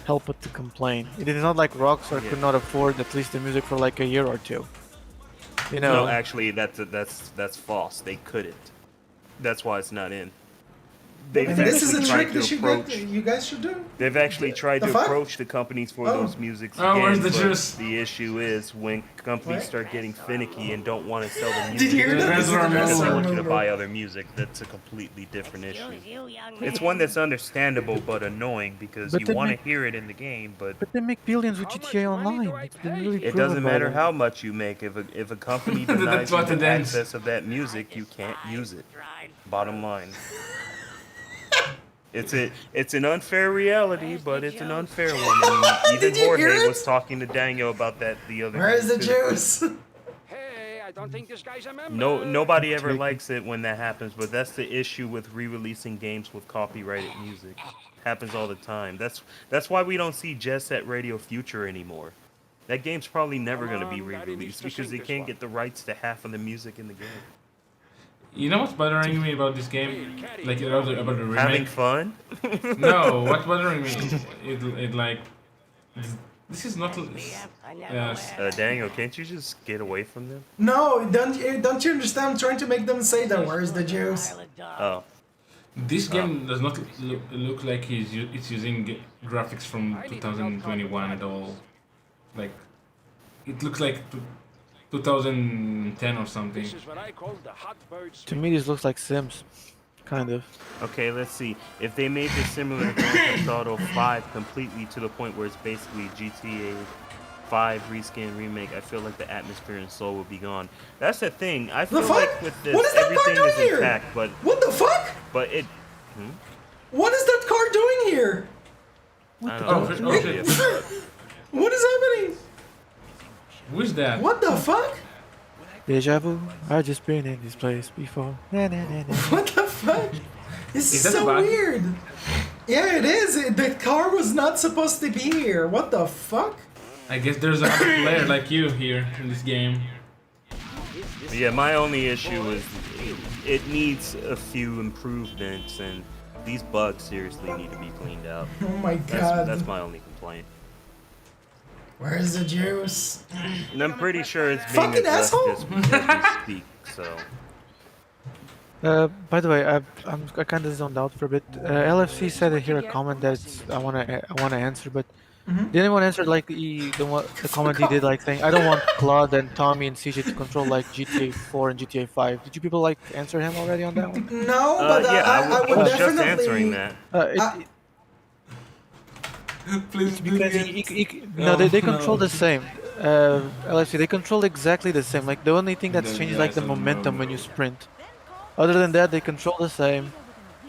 help but to complain. It is not like Rockstar could not afford at least the music for like a year or two. No, actually, that's false. They couldn't. That's why it's not in. And this is a trick that you guys should do. They've actually tried to approach the companies for those musics again. Where's the but juice? the issue is when companies start getting finicky and don't want to sell the music, Did you hear that? because This is they a want you to move. buy other music. That's a completely different issue. It's one that's understandable but annoying because But you they want to make- hear it in the game, but But they make billions with GTA Online. It's been really it proven doesn't by matter them. how much you make. If a company denies That's you what the it ends. access of that music, you can't use it. Bottom line. It's an unfair reality, but it's an unfair one. And even Did you hear Jorge it? was talking to Daniel about that the other Where's day. the too. juice? Hey, I don't think this guy's a member. Nobody ever likes it when that happens, but that's the issue with re-releasing games with copyrighted music. Happens all the time. That's why we don't see Jet Set Radio Future anymore. That game's probably never going to be re-released because they can't get the rights to half of the music in the game. You know what's bothering me about this game? Like about the remake? Having fun? No, what's bothering me? It like this is not. Daniel, can't you just get away from them? No, don't you understand? I'm trying to make them say that. Where's the juice? Oh. This game does not look like it's using graphics from 2021 at all. Like, it looks like 2010 or something. This is what I call the hot bird To me, this looks like Sims. kind of. Okay, let's see. If they made this similar to Grand Theft Auto 5 completely to the point where it's basically GTA 5 reskin remake, I feel like the atmosphere and soul would be gone. That's the thing. I feel The fuck? like with this, What is that car everything doing is here? intact, but What the fuck? it. What is that car doing here? I don't Oh, know. shit, It's oh, probably a- shit. What is happening? Who's that? What the fuck? Deja vu. I've just been in this place before. Na, na, na, na. What the fuck? This is that a so bug? weird. Yeah, it is. The car was not supposed to be here. What the fuck? I guess there's another player like you here in this game. Yeah, my only issue is it needs a few improvements, and these bugs seriously need to be cleaned out. Oh my god. That's my only complaint. Where's the juice? And I'm pretty sure it's being Fucking addressed asshole! as we speak, so... By the way, I kind of zoned out for a bit. LFC said here a comment that I wanna answer, but did anyone answer like the comment he did, like saying I don't want Claude and Tommy and CJ to control like GTA 4 and GTA 5. Did you people like answer him already on that one? No, but yeah, I would was definitely. just answering that. Please do Because it. no, they No. control the same. LFC, they control exactly the same. Like the only thing that's changed is like the momentum when you sprint. Other than that, they control the same.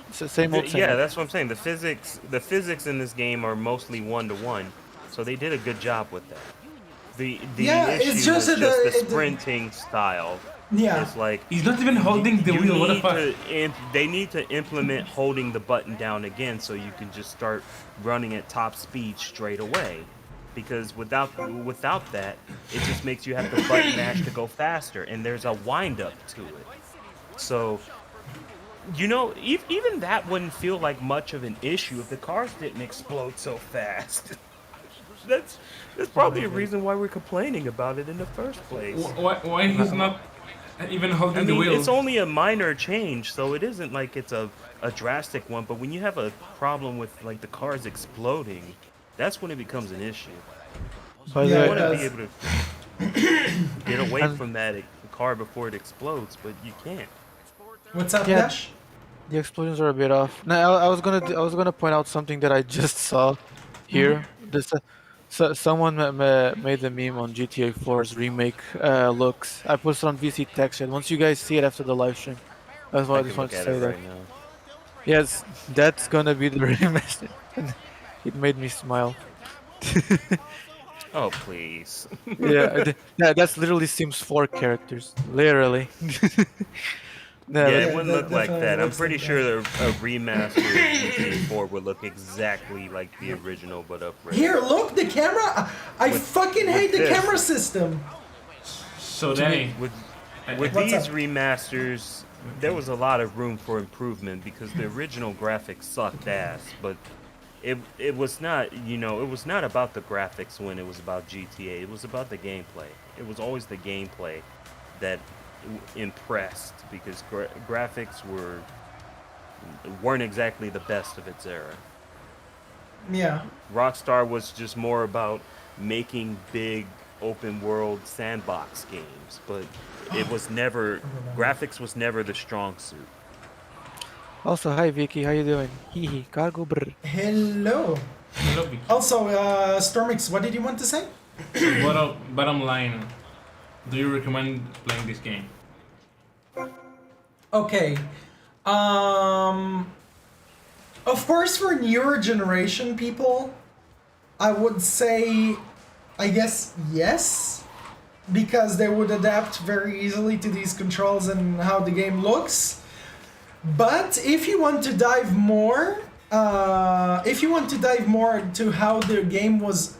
It's the same old same. Yeah, that's what I'm saying. The physics in this game are mostly 1-to-1, so they did a good job with that. The Yeah, issue it's just is that just the sprinting style. Yeah. It's like He's not even holding the you wheel. What the need fuck? they need to implement holding the button down again, so you can just start running at top speed straight away. Because without that, it just makes you have to button mash to go faster, and there's a wind up to it. So, you know, even that wouldn't feel like much of an issue if the cars didn't explode so fast. That's probably a reason why we're complaining about it in the first place. Why he's not even holding I the mean, wheel? it's only a minor change, so it isn't like it's a drastic one. But when you have a problem with like the cars exploding, that's when it becomes an issue. By the You Yeah, way, want to it be able to get away from that car before it explodes, but you can't. What's up, Yeah. Dash? the explosions are a bit off. No, I was gonna point out something that I just saw here. This, someone made the meme on GTA 4's remake looks. I posted on VC Tech Chat. Once you guys see it after the live stream, that's why I I just can wanted look to at say it that. right now. Yes, that's gonna be the remaster. It made me smile. Oh please. That's literally Sims 4 characters, literally. No, Yeah, like- it wouldn't look like definitely that. I'm looks pretty like sure a remaster of GTA 4 would look exactly like the original, but upgraded. Here, look, the camera. I With- fucking with hate the this. camera system. So Danny, With What's these up? remasters, there was a lot of room for improvement because the original graphics sucked ass, but it was not, you know, it was not about the graphics when it was about GTA. It was about the gameplay. It was always the gameplay that impressed because graphics weren't exactly the best of its era. Yeah. Rockstar was just more about making big open world sandbox games, but it was never graphics was never the strong suit. Also, hi Vicky, how you doing? Hee cargo brr. Hello. hello, Vicky. Also, Stormix, what did you want to say? Bottom line, do you recommend playing this game? Okay. Of course, for newer generation people, I would say, I guess, yes. Because they would adapt very easily to these controls and how the game looks. But if you want to dive more, into how the game was,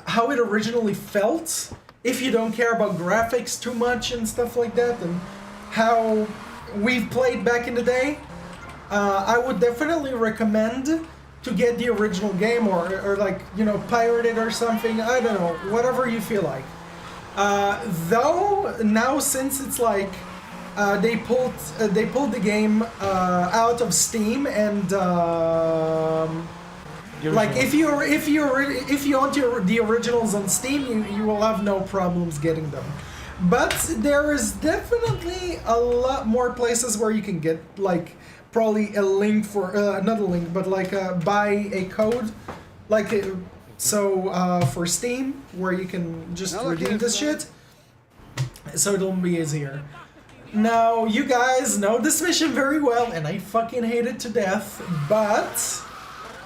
how it originally felt, if you don't care about graphics too much and stuff like that, and how we've played back in the day, I would definitely recommend to get the original game or like, you know, pirate it or something. I don't know, whatever you feel like. Though now since it's like they pulled the game out of Steam and like if you own the originals on Steam, you will have no problems getting them. But there is definitely a lot more places where you can get like probably a link for not a link, but like buy a code, like for Steam where you can just redeem this shit. So it'll be easier. Now you guys know this mission very well, and I fucking hate it to death. But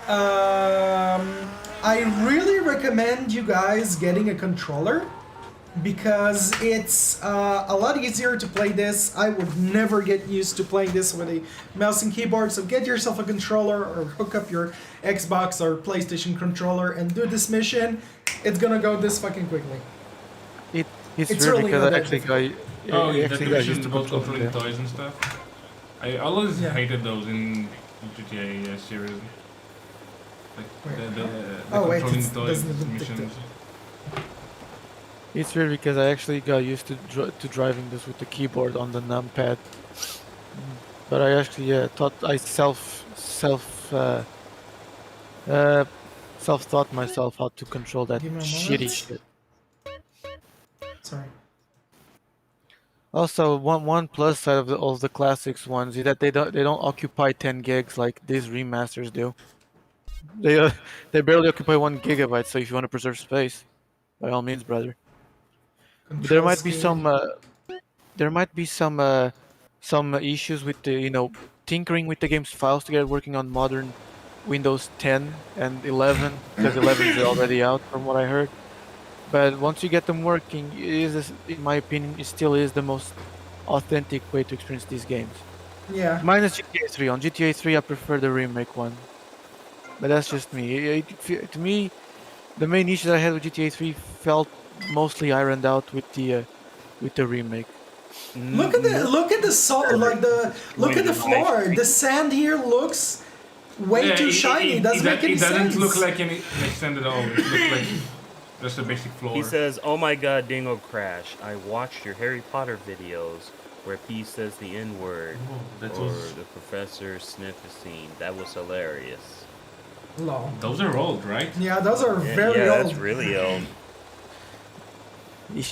I really recommend you guys getting a controller, because it's a lot easier to play this. I would never get used to playing this with a mouse and keyboard, so get yourself a controller or hook up your Xbox or PlayStation controller and do this mission. It's gonna go this fucking quickly. It's It's weird really because not I that actually difficult. got. Oh, I yeah, actually the got mission used to about controlling controlling toys and stuff. I always Yeah. hated those in GTA series. Like the Oh, wait, controlling it toys doesn't even missions. It's weird because I actually got used to driving this with the keyboard on the numpad, but I actually thought I self-taught myself how to control that Give me a shitty moment. shit. Sorry. Also, one plus side of all the classics ones is that they don't occupy 10 gigs like these remasters do. They barely occupy 1 gigabyte. So if you want to preserve space, by all means, brother. There might be some issues with the tinkering with the game's files to get it working on modern Windows 10 and 11, because 11 is already out from what I heard. But once you get them working, in my opinion, it still is the most authentic way to experience these games. Yeah. Minus GTA 3. On GTA 3, I prefer the remake one. But that's just me. To me, the main issues I had with GTA 3 felt mostly ironed out with the remake. Look at the look at the floor. The sand here looks way too shiny. It doesn't make any It doesn't sense. look like any extend at all. It looks like just a basic floor. He says, "Oh my God, Dingo Crash! I watched your Harry Potter videos where P says the N word that or was- the professor sniff a scene. That was hilarious." Lol. Those are old, right? Yeah, those are very yeah, old. that's really old. We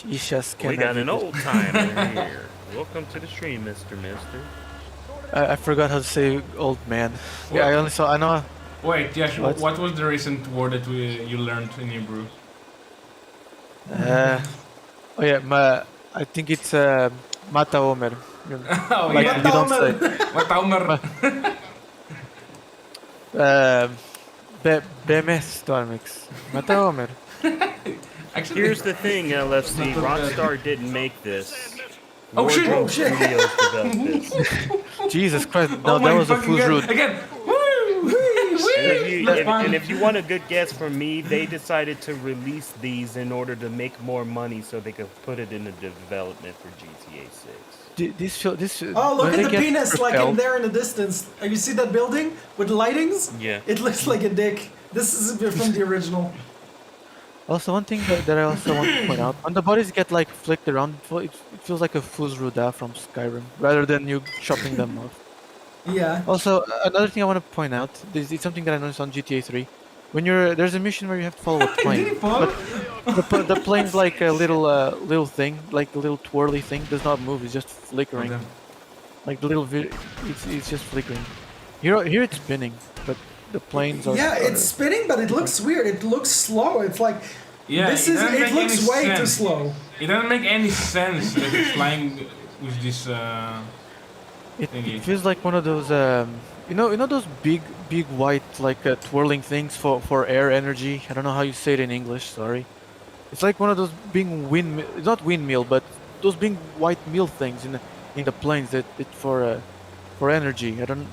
got an old timer here. Welcome to the stream, Mister. I forgot how to say old man. Yeah, I know. Wait, yeah. What? What was the recent word that you learned in Hebrew? Oh yeah, I think it's Mata Omer. Oh Like yeah. you don't say. What Omer? BMS Stormix. Mata Omer. Actually, Here's the thing, LFC. Not too bad. Rockstar didn't make this. Oh, shit. Wardrobe Oh, shit. Studios developed this. Jesus Christ! No, oh that my was a fucking fool's God. route. Again. And if you want a good guess from me, they decided to release these in order to make more money so they could put it in the development for GTA 6. Oh, look when at they the get penis, like in propelled- there in the distance. You see that building with lightings? Yeah. It looks like a dick. This is from the original. Also, one thing that I also want to point out: when the bodies get like flicked around, it feels like a fool's Ruda from Skyrim, rather than you chopping them off. Yeah. Also, another thing I want to point out is it's something that I noticed on GTA 3. When there's a mission where you have to follow a plane, but the plane's like a little thing, like a little twirly thing, does not move. It's just flickering, Okay. like the little it's just flickering. Here it's spinning, but the planes are. Yeah, it's spinning, but it looks weird. It looks slow. It's like Yeah. this it is. doesn't It make looks any way too sense. slow. It doesn't make any sense that it's flying with this. It thingy. feels like one of those, you know those big white like twirling things for air energy. I don't know how you say it in English. Sorry. It's like one of those big windmill, not windmill, but those big white mill things in the planes that for energy. I don't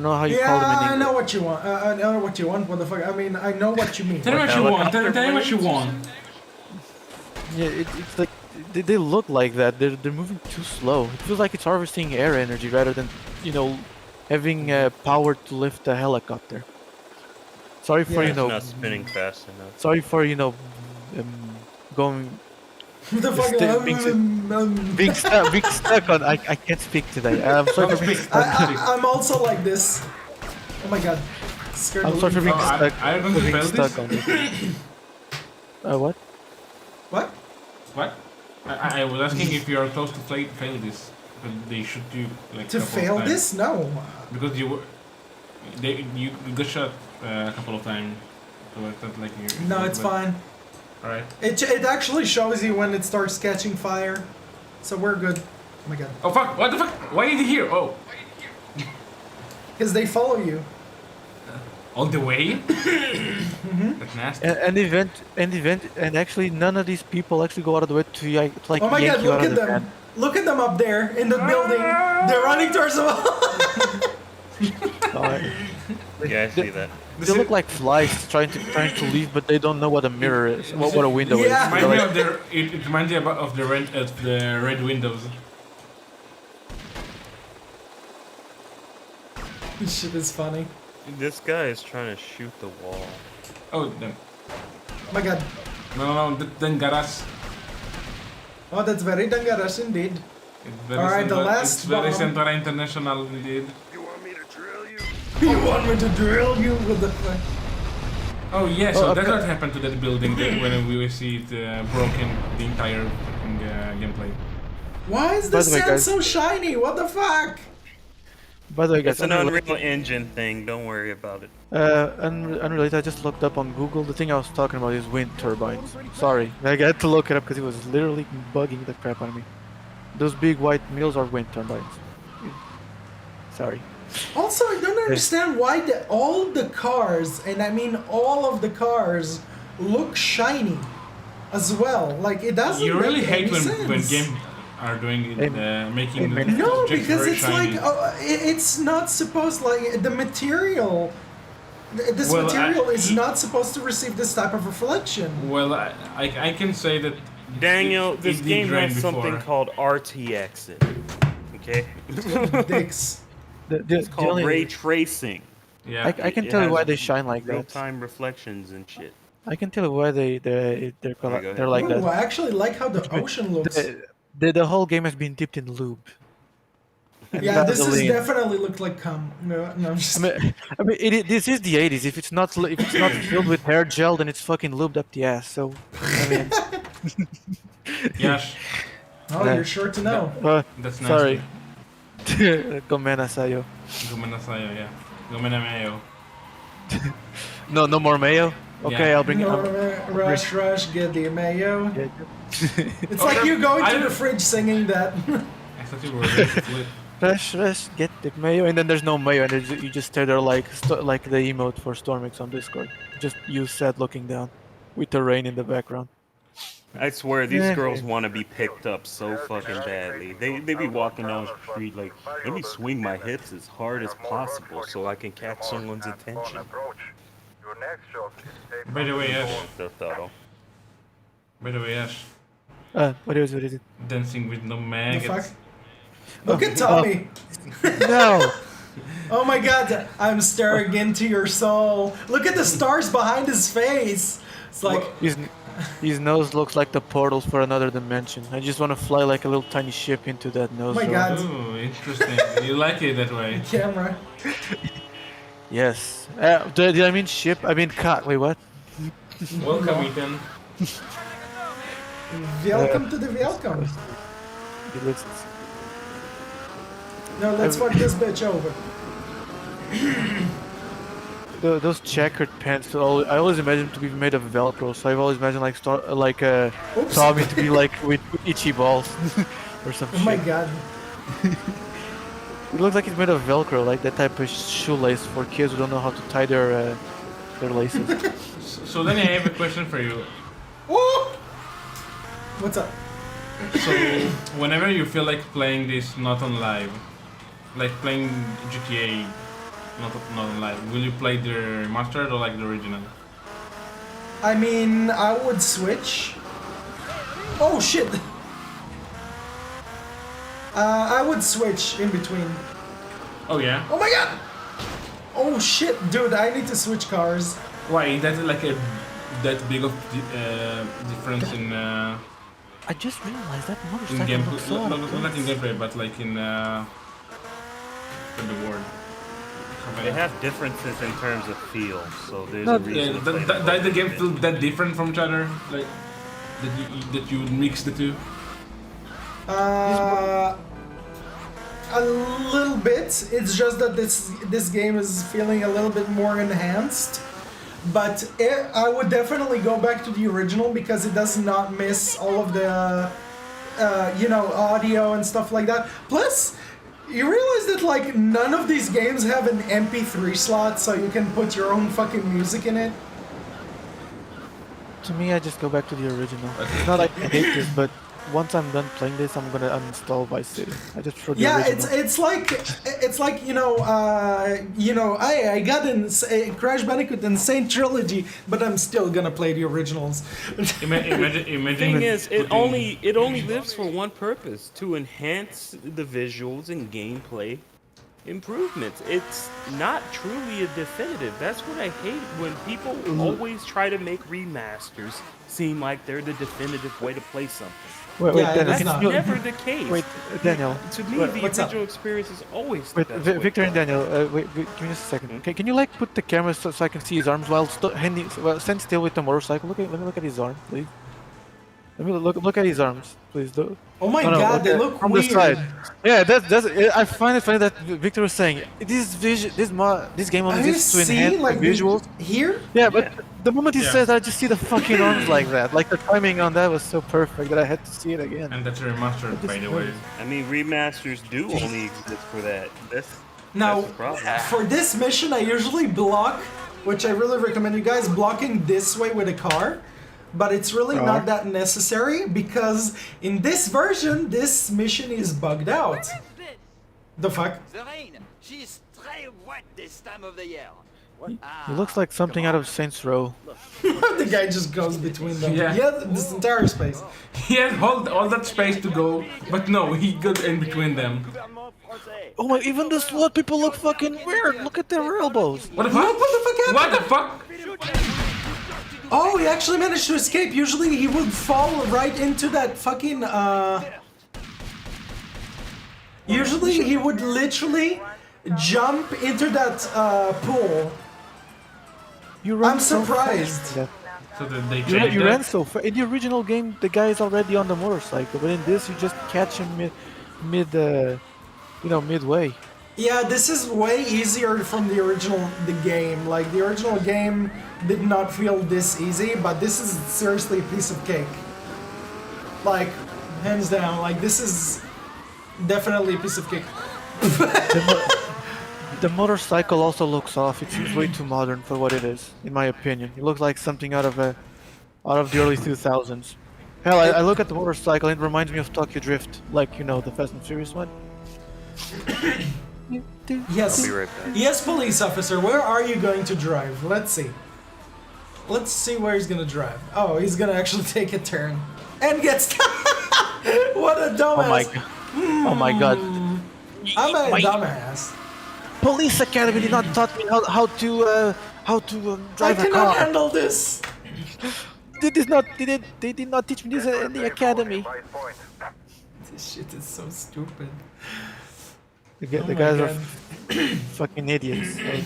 know how you call them in Yeah, I English. know what you want. I know what you want. What the fuck? I mean, I know what you mean. Tell me what you want. Tell me what you want. Yeah, it's like they look like that. They're moving too slow. It feels like it's harvesting air energy rather than having power to lift a helicopter. Sorry for Yeah. It's not spinning fast enough. Sorry for going The fuck? being stuck on. I can't speak today. I'm sorry for being stuck. I'm also like this. Oh my god. Scared I'm the sorry for being Oh, stuck. are you going to being fail stuck this? on this. What? What? What? I was asking if you are close to fail this. They shoot you like To couple of fail times. this? No. Because you got shot a couple of times. So it's not like you. No, it's fine. All right. It actually shows you when it starts catching fire. So we're good. Oh my god. Oh fuck! What the fuck? Why is he here? Oh, Because they follow you. all the way? That's nasty. And actually none of these people actually go out of the way to like Oh my yank god, you out look of at the them. van. Look at them up there in the building. They're running towards the Alright. Yeah, I see that. They look like flies trying to leave, but they don't know what a mirror is, what a window Yeah. is. Reminds me They're of it reminds me of the red windows. This shit is funny. This guy is trying to shoot the wall. Oh, then. Oh my god. No, then Garas. Oh, that's very dangerous indeed. It's very Alright, the Central- last It's very bomb. Central International indeed. You want me to drill you? You want me to drill you with the... Oh yeah, so Oh, that's okay. what happened to that building when we see it broken the entire fucking, gameplay. Why is By the the way, sand guys- so shiny? What the fuck? By the way, guys, It's an Unreal Engine thing. Don't worry about it. unrelated, I just looked up on Google. The thing I was talking about is wind turbines. Sorry, I had to look it up because it was literally bugging the crap out of me. Those big white mills are wind turbines. Sorry. Also, I don't understand why all the cars, and I mean all of the cars, look shiny as well. Like, it doesn't You really make hate any when sense. games are doing it, making the Amen. No, objects because very it's shiny. like it's not supposed like the material. This Well, material is not supposed to receive this type of reflection. Well, I can say that Daniel, it this did game rain has something before. called RTX. Okay? Dicks. It's called ray tracing. Yeah. I can It tell you has why they shine like that. Real-time reflections and shit. I can tell you why they're go ahead. they're like Ooh, that. I actually like how the ocean looks. The whole game has been dipped in lube. And Yeah, this is Vaseline. definitely looked like cum. No, I'm just. This is the 80s. If it's not filled with hair gel, then it's fucking lubed up the ass. So, I mean, Yash, Oh, Yeah. you're sure to know. that's nasty. sorry. Gomena sayo. Gomena sayo, yeah. Gomena mayo. No more mayo. Okay, Yeah. I'll bring it. No, I'll- rush, get the mayo. Yeah, It's like you going to I- the fridge singing that. I thought you were ready to flip. Rush, get the mayo, and then there's no mayo, and you just stay there like the emote for Stormix on Discord. Just you sad looking down, with the rain in the background. I swear, these Yeah. girls want to be picked up so fucking badly. They be walking down the street like, let me swing my hips as hard as possible so I can catch someone's attention. By the way, Yash. The thought. By the way, Yash. What is it? Dancing with no The maggots. fuck? Look at Tommy. No! Oh my god, I'm staring into your soul. Look at the stars behind his face. It's like, His nose looks like the portals for another dimension. I just want to fly like a little tiny ship into that nose. my zone. God. Ooh, interesting. You like it that way. camera. Yes. Did I mean ship? I mean cat. Wait, what? Welcome, Ethan. Welcome to the welcome. It looks- No, let's fuck this bitch over. Those checkered pants. I always imagine to be made of Velcro. So I've always imagined like Oops. Tommy to be like with itchy balls or some Oh shit. my god. It looks like it's made of Velcro, like that type of shoelace for kids who don't know how to tie their laces. So then I have a question for you. Oh! What's up? So whenever you feel like playing this not on live, like playing GTA not on live, will you play the remastered or like the original? I mean, I would switch. Oh shit! I would switch in between. Oh yeah? Oh my god! Oh shit, dude, I need to switch cars. Why? That's like that big of difference in I just realized that in motorcycle gameplay. looks so Not in gameplay, but like in the world. They have differences in terms of feel, so there's No, a reason to play them Does the both game feel differently. that different from each other? Like that you mix the two? a little bit. It's just that this game is feeling a little bit more enhanced. But I would definitely go back to the original because it does not miss all of the, audio and stuff like that. Plus, you realize that like none of these games have an MP3 slot, so you can put your own fucking music in it. To me, I just go back to the original. It's not like I hate this, but once I'm done playing this, I'm gonna uninstall Vice City. I just prefer the original. it's like I got Crash Bandicoot Insane Trilogy, but I'm still gonna play the originals. The thing is, it only lives for one purpose: to enhance the visuals and gameplay improvements. It's not truly a definitive. That's what I hate when people always try to make remasters seem like they're the definitive way to play something. Wait, Yeah, Daniel, that's can not- you, Never the case. wait, Daniel. To me, the what's up? original experience is always the Wait, best way. Victor and Daniel, wait, give me just a second. Okay, can you like put the camera so I can see his arms while stand still with the motorcycle? Let me look at his arm, please. Let me look at his arms, please. Oh my No, no, god, they okay, look from weird. the side. Yeah, that's. I find it funny that Victor was saying this game only Have you exists to seen enhance like the visuals. here? Yeah, but the moment he Yeah. says, I just see the fucking arms like that. Like the timing on that was so perfect that I had to see it again. And that's a remaster, by the way. I mean, remasters do only exist for that. Now, That's the problem. for this mission, I usually block, which I really recommend you guys blocking this way with a car. But it's really not that necessary because in this version, this mission is bugged out. The fuck? The rain. She's très wet this time of the year. It looks like something out of Saints Row. The guy just goes between them. Yeah. Yeah, this entire space. He has all that space to go, but no, he goes in between them. Oh my! Even the SWAT people look fucking weird. Look at their elbows. What the fuck? What the fuck happened? What the fuck? Oh, he actually managed to escape. Usually he would fall right into that fucking, Usually he would literally jump into that, pool. You ran I'm so surprised. fast. Yeah. So that they You, changed you that? ran so fast. In the original game, the guy is already on the motorcycle, but in this, you just catch him midway. Yeah, this is way easier from the game. Like, the original game did not feel this easy, but this is seriously a piece of cake. Like, hands down, like, this is definitely a piece of cake. The motorcycle also looks off. It seems way too modern for what it is, in my opinion. It looks like something out of the early 2000s. Hell, I look at the motorcycle and it reminds me of Tokyo Drift, like, the Fast and Furious one. Yes. I'll be right back. Yes, police officer, where are you going to drive? Let's see. Let's see where he's gonna drive. Oh, he's gonna actually take a turn. And get stuck! What a dumbass! Oh my god. I'm a dumbass. Police Academy did not taught me how to I drive a cannot car. handle this! They did not teach me this in the academy. This shit is so stupid. The my guys are God. fucking idiots. I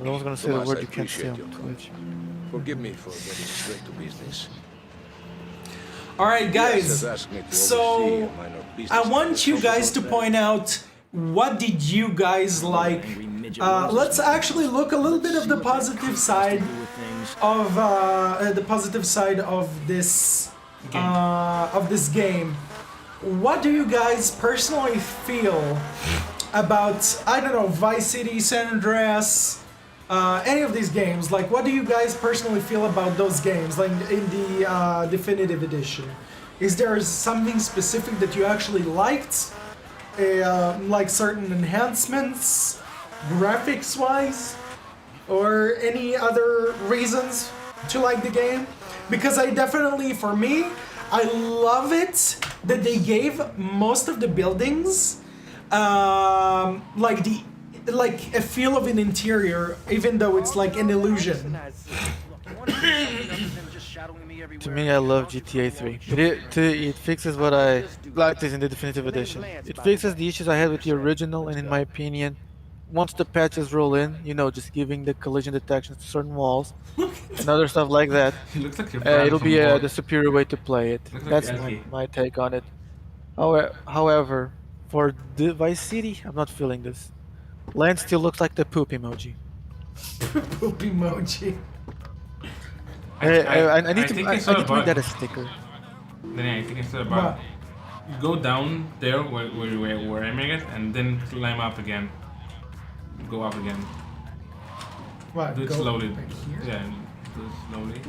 was gonna say the Tomas, word I you can't say appreciate on your Twitch. Forgive me for getting straight to business. Alright, guys. Yes, has asked me to So, oversee a minor business I want you guys to point out what did you guys like. Let's actually look a little bit of the positive side of this game. What do you guys personally feel about, I don't know, Vice City, San Andreas, any of these games? Like, what do you guys personally feel about those games, like in the definitive edition? Is there something specific that you actually liked? Like certain enhancements, graphics-wise, or any other reasons to like the game? Because I definitely, for me, I love it that they gave most of the buildings like a feel of an interior, even though it's like an illusion. To me, I love GTA 3. It fixes what I liked in the definitive edition. It fixes the issues I had with the original, and in my opinion, once the patches roll in, just giving the collision detection to certain walls and other stuff like that, He looks like you're it'll be the superior way to play it. Looks like That's Elkie. my take on it. However, For the Vice City, I'm not feeling this. Lance still looks like the poop emoji. Poop emoji. I need to. think I it's not need a to make bug. that a sticker. Then I think it's What? about go down there where we're aiming it, and then climb up again. Go up again. What? Do it Go slowly. back here? Yeah, do it slowly.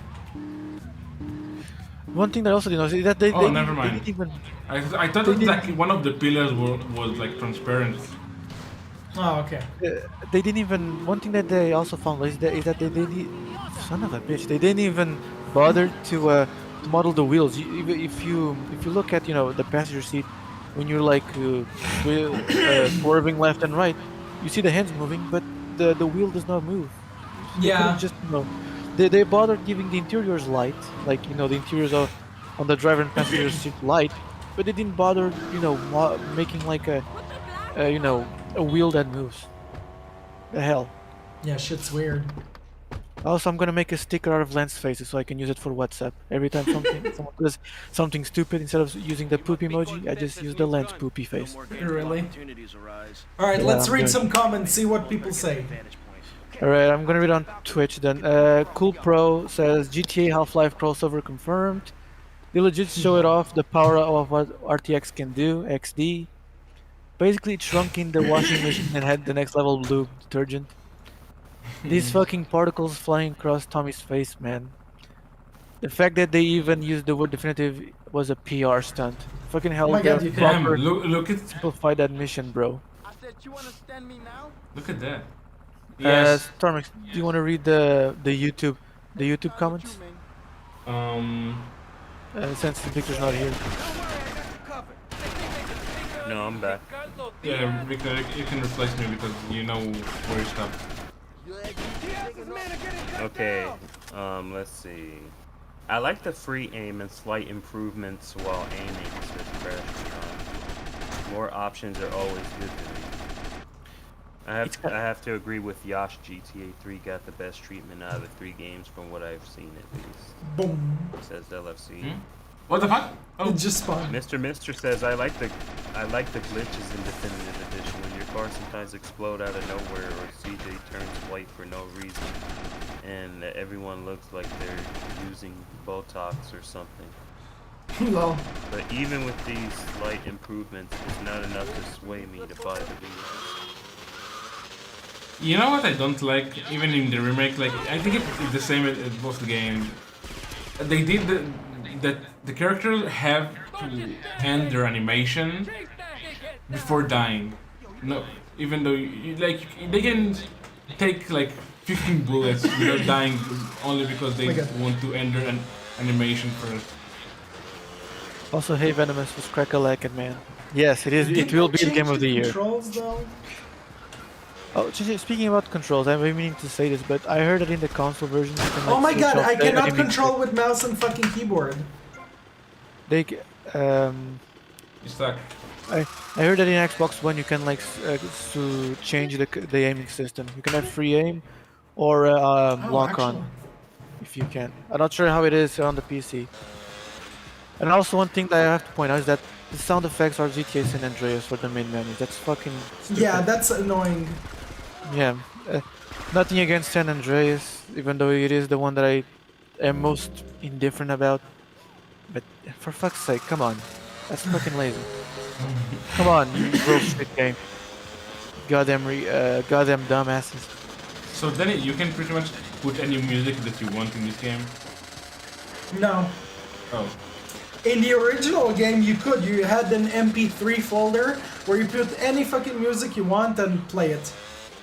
One thing that I also didn't know is that they. Oh, they never They mind. didn't even. I thought They that didn't- like one of the pillars was like transparent. Oh, okay. They didn't even. One thing that they also found is that they didn't. Son of a bitch! They didn't even bother to model the wheels. If you look at the passenger seat, when you're like swerving left and right, you see the hands moving, but the wheel does not move. They Yeah. could've just they bothered giving the interiors light, like the interiors of on the driver and passenger seat light, but they didn't bother making like a wheel that moves. The hell. Yeah, shit's weird. Also, I'm gonna make a sticker out of Lance faces so I can use it for WhatsApp. Every time someone does something stupid, instead of using the poop emoji, I just use the Lance poopy face. Really? Alright, Yeah, let's I'm read good. some comments, see what people say. Alright, I'm gonna read on Twitch then. Cool Pro says GTA Half-Life crossover confirmed. They legit show it off the power of what RTX can do. XD. Basically, it shrunk in the washing machine and had the next level blue detergent. These fucking particles flying across Tommy's face, man. The fact that they even used the word definitive was a PR stunt. Fucking hell, Oh my God, they you Damn! proper Look at simplified that mission, bro. I said, you understand me now? look at that. Yes. Stormix, do you want to read the YouTube comments? Since the Victor's not here. No, I'm back. Yeah, Victor, you can replace me because you know where you stop. Okay, let's see. I like the free aim and slight improvements while aiming, says Crash. More options are always good to me. I have to agree with Yash. GTA 3 got the best treatment out of the 3 games from what I've seen at least. Boom. Says LFC. What the fuck? Oh, It just spawned. Mr. Mister says I like the glitches in Definitive Edition when your car sometimes explode out of nowhere or CJ turns white for no reason and everyone looks like they're using Botox or something. Lol. But even with these slight improvements, it's not enough to sway me to buy the Vita. you know what I don't like? Even in the remake, like I think it's the same at both the games. They did that the characters have to end their animation before dying. No, even though they can take like 15 bullets without dying only because they Oh my God. want to end their animation first. Also, hey Venomous was crack-a-lackin', man. Yes, it is. Did It will they be the game change of the year. Controls though? Oh, speaking about controls, I've been meaning to say this, but I heard that in the console version, you can, like, Oh my switch God, off I the cannot enemy control stick. with mouse and fucking keyboard. They, You stuck. I heard that in Xbox One you can like to change the aiming system. You can have free aim or lock on actually. if you can. I'm not sure how it is on the PC. And also one thing that I have to point out is that the sound effects are GTA San Andreas for the main menu. That's fucking stupid. Yeah, that's annoying. Yeah. Nothing against San Andreas, even though it is the one that I am most indifferent about. But for fuck's sake, come on. That's fucking lazy. Come on, you Grove Street game. Goddamn dumbasses. So then you can pretty much put any music that you want in this game. No. Oh. In the original game, you could. You had an MP3 folder where you put any fucking music you want and play it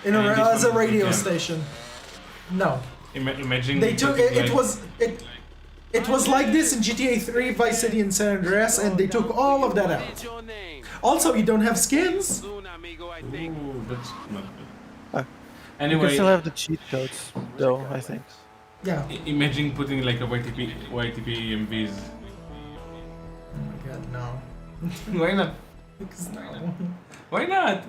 And in this as a one you radio can. station. No, Imagine they took putting, it. like- It was like this in GTA 3, Vice City, and San Andreas, and they took all of that out. Also, you don't have skins. Ooh, that's not good. You can Anyway, still have the cheat codes, though, I think. Yeah. imagine putting like a YTP MVs. Oh my God, no. Why not? Because no. Why not?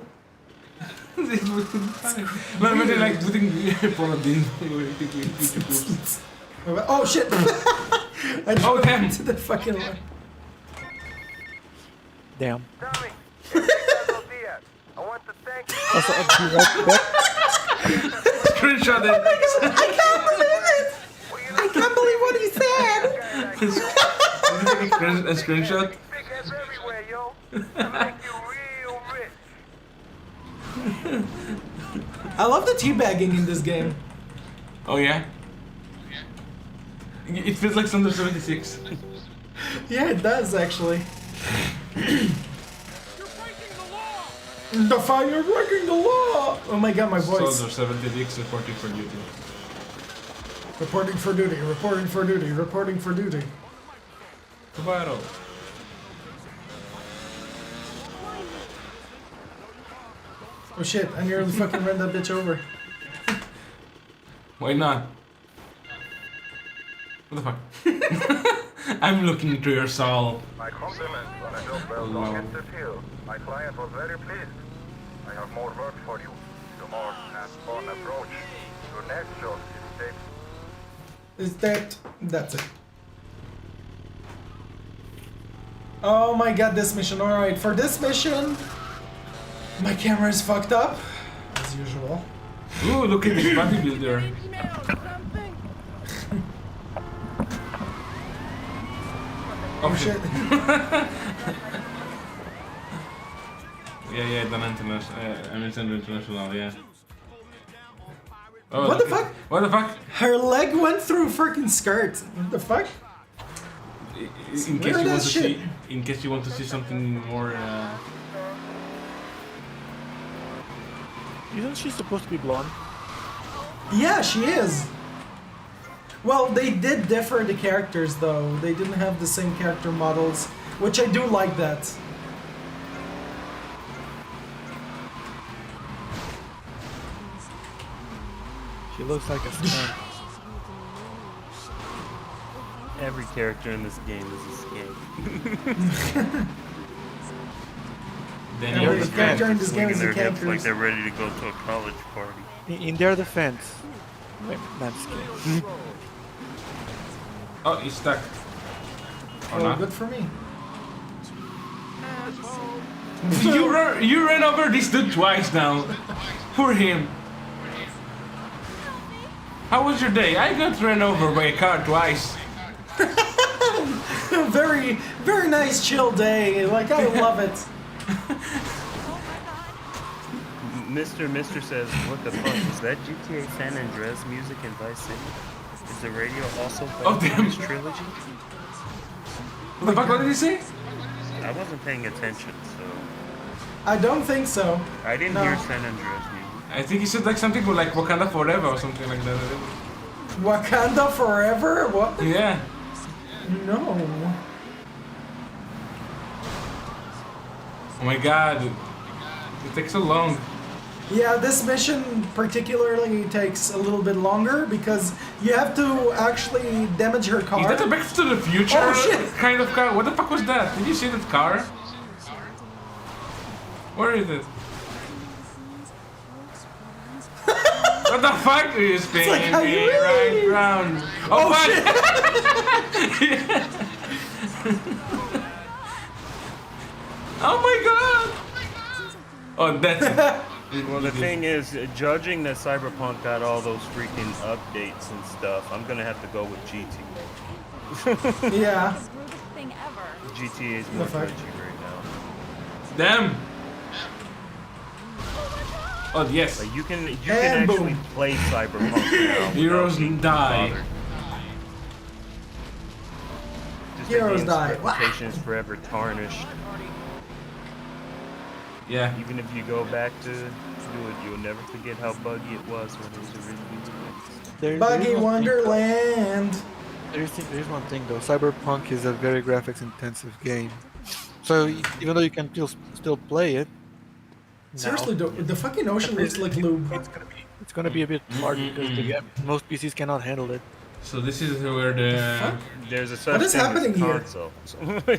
It would be fine. No, imagine like putting Paladin YTP. Oh shit! I Oh, damn. to the fucking line. Damn. Also, I'll be right back. Screenshot it. I can't believe it! I can't believe what he said! A screenshot. I love the teabagging in this game. Oh yeah. It feels like Thunder 76. Yeah, it does actually. The fire breaking the law! Oh my god, my voice. Soldier 76 reporting for duty. Reporting for duty, reporting for duty, reporting for duty. Caballo. Oh shit, I nearly fucking ran that bitch over. Why not? What the fuck? I'm looking into your soul. My compliments on a job well done in the field. My client was very pleased. I have more work for you. The more hands-on approach. Your next job is safe. That's it. Oh my god, this mission. Alright, for this mission, my camera is fucked up, as usual. Ooh, look at this bodybuilder. Oh shit. Yeah, done international. I mean, Thunder International, yeah. Oh, What the fuck? What the fuck? Her leg went through a freaking skirt. What the fuck? In case you want to see something more. Isn't she supposed to be blonde? Yeah, she is. Well, they did differ the characters though. They didn't have the same character models, which I do like that. She looks like a skunk. Every character in this game is a skink. Then Every character in this game is a Swinging their hips character. like they're ready to go to a college party. In their defense, wait, not just kidding. Oh, he's stuck. Or Oh, not? good for me. You ran over this dude twice now. Poor him. How was your day? I got run over by a car twice. Very, very nice chill day. Like, I love it. Mr. says, what the fuck? Is that GTA San Andreas music in Vice City? Is the radio also playing damn. this trilogy? What the fuck? What did he say? I wasn't paying attention, so I don't think so. I didn't No. hear San Andreas music. I think he said like something like Wakanda Forever or something like that. Wakanda forever? What? Yeah. No. Oh my god. It takes so long. Yeah, this mission particularly takes a little bit longer because you have to actually damage her car. Is that a Back to the Future Oh, shit. kind of car? What the fuck was that? Did you see that car? Where is it? What the fuck are you spinning like how me you right really- round? Oh, fuck! Oh my god! Oh, that's it. Well, the thing is, judging that Cyberpunk got all those freaking updates and stuff, I'm gonna have to go with GTA. Yeah. Thing ever. GTA is more The fuck? judgy right now. Damn! Oh, yes. Like you can And actually boom. play Cyberpunk now. Heroes without being die. bothered. Just the Heroes game's die. reputation is forever tarnished. Yeah. Even if you go back to do it, you'll never forget how buggy it was when it was originally released. Buggy Wonderland. There's one thing though. Cyberpunk is a very graphics intensive game. So even though you can still play it. Seriously, now, the fucking ocean looks like lube. it's gonna be a bit hard because most PCs cannot handle it. So this is where the... There's a such What is thing happening as here? consoles.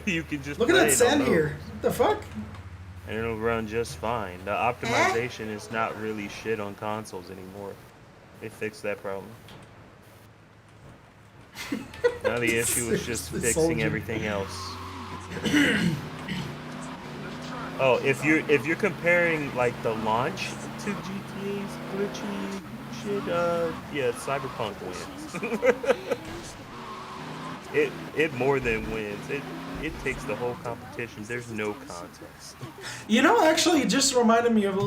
You can just Look at play that it on sand those, here. What the fuck? and it'll run just fine. The optimization is not really shit on consoles anymore. They fixed that problem. Now the issue is just The fixing soldier. everything else. Oh, if you're comparing like the launch to GTA's glitchy shit, yeah, Cyberpunk wins. it more than wins. It takes the whole competition. There's no contest. You know, actually, it just reminded me of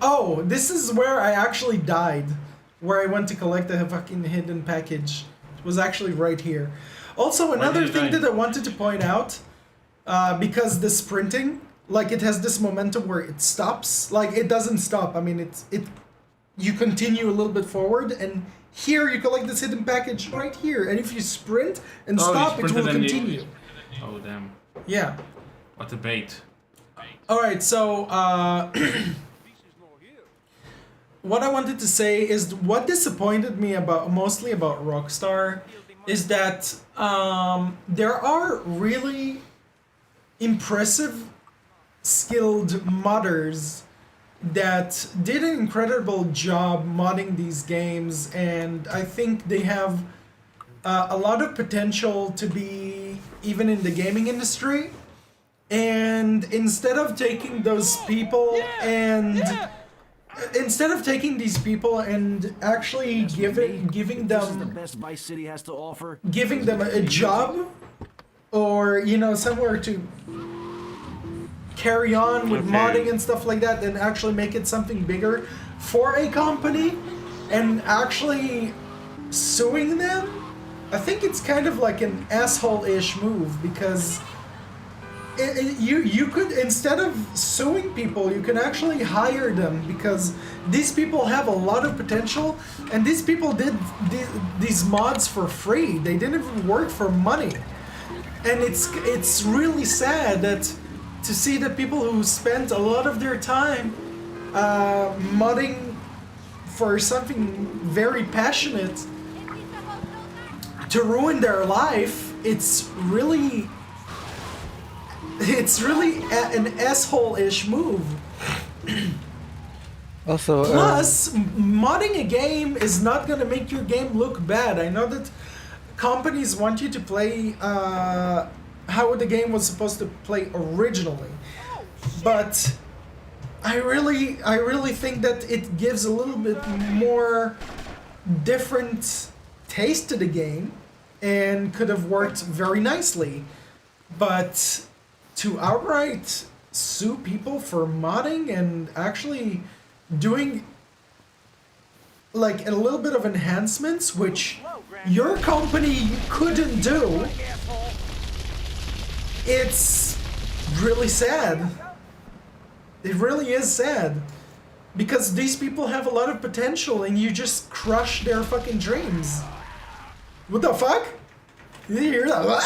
oh, this is where I actually died, where I went to collect the fucking hidden package. It was actually right here. Also, another thing that I wanted to point out, because the sprinting, like it has this momentum where it stops. Like it doesn't stop. I mean, you continue a little bit forward, and here you collect this hidden package right here. And if you sprint and stop, it will continue. Oh damn. Yeah. What a bait. All right, so what I wanted to say is what disappointed me mostly about Rockstar is that there are really impressive, skilled modders that did an incredible job modding these games, and I think they have a lot of potential to be even in the gaming industry. And instead of taking those people and actually giving them best Vice City has to offer. Giving them a job, or somewhere to carry on with modding and stuff like that, and actually make it something bigger for a company, and actually suing them, I think it's kind of like an asshole-ish move, because you could, instead of suing people, you can actually hire them, because these people have a lot of potential, and these people did these mods for free. They didn't even work for money, and it's really sad to see that people who spent a lot of their time modding for something very passionate to ruin their life. It's really an asshole-ish move. Also, plus, modding a game is not gonna make your game look bad. I know that companies want you to play how the game was supposed to play originally, but I really think that it gives a little bit more different taste to the game and could have worked very nicely. But to outright sue people for modding and actually doing like a little bit of enhancements, which your company couldn't do, it's really sad. It really is sad. Because these people have a lot of potential and you just crush their fucking dreams. What the fuck? Did you hear that? What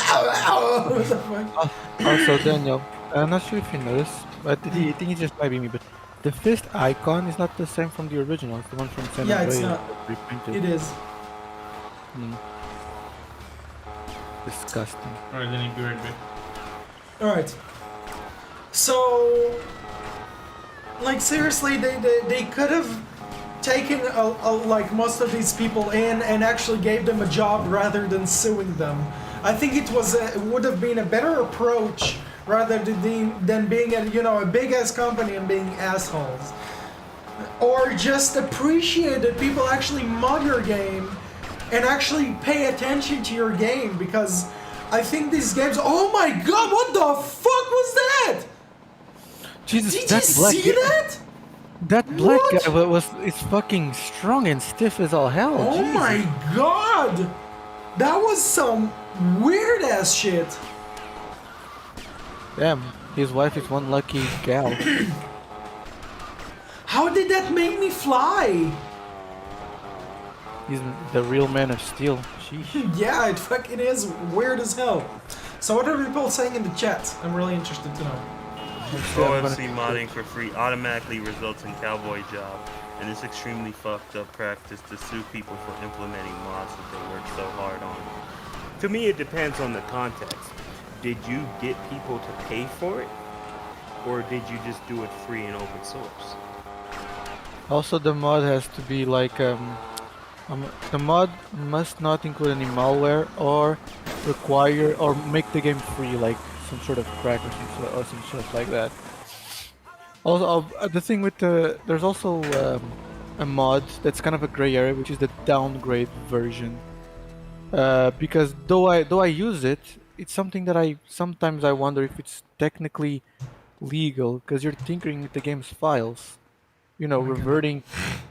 the fuck? Also, Daniel, I'm not sure if you noticed, but I think it just might be me, but the fist icon is not the same from the original. It's the one from San Yeah, Andreas. it's not. Reprinted. It is. Disgusting. Alright, then be right back. Alright. So, like seriously, they could have taken like most of these people in and actually gave them a job rather than suing them. I think it would have been a better approach rather than being a big ass company and being assholes. Or just appreciate that people actually mod your game and actually pay attention to your game, because I think these games. Oh my god! What the fuck was that? Jesus, Did that you black see that? That black guy is fucking strong and stiff as all hell. Oh Jesus. my god! That was some weird ass shit. Damn, his wife is one lucky gal. How did that make me fly? He's the real man of steel. Sheesh. Yeah, it fucking is weird as hell. So what are people saying in the chat? I'm really interested to know. OFC modding for free automatically results in cowboy job, and it's extremely fucked up practice to sue people for implementing mods that they worked so hard on. To me, it depends on the context. Did you get people to pay for it, or did you just do it free and open source? Also, the mod has to be like the mod must not include any malware or require or make the game free, like some sort of crack or some stuff like that. Also, the thing with there's also a mod that's kind of a gray area, which is the downgrade version. Because though I use it, it's something that I sometimes I wonder if it's technically legal, because you're tinkering with the game's files. You know, reverting,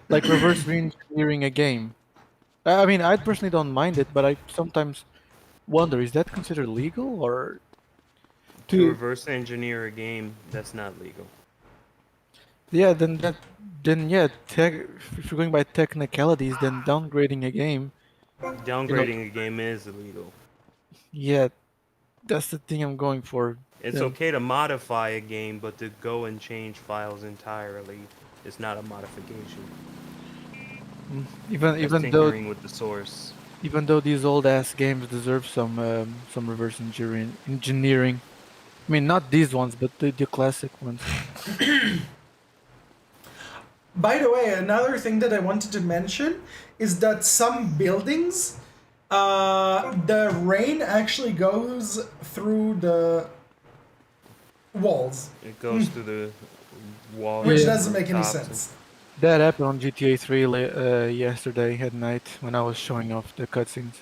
like reverse re-engineering a game. I mean, I personally don't mind it, but I sometimes wonder, is that considered legal or To reverse engineer a game, that's not legal. Yeah, then yeah, if you're going by technicalities, then downgrading a game, Downgrading a game is illegal. yeah, that's the thing I'm going for. It's Yeah. okay to modify a game, but to go and change files entirely is not a modification. Even That's even though tinkering with the source. even though these old ass games deserve some reverse engineering. I mean, not these ones, but the classic ones. By the way, another thing that I wanted to mention is that some buildings, the rain actually goes through the walls, It goes through the wall. which Yeah. doesn't make any tops. sense. That happened on GTA 3 yesterday at night when I was showing off the cutscenes.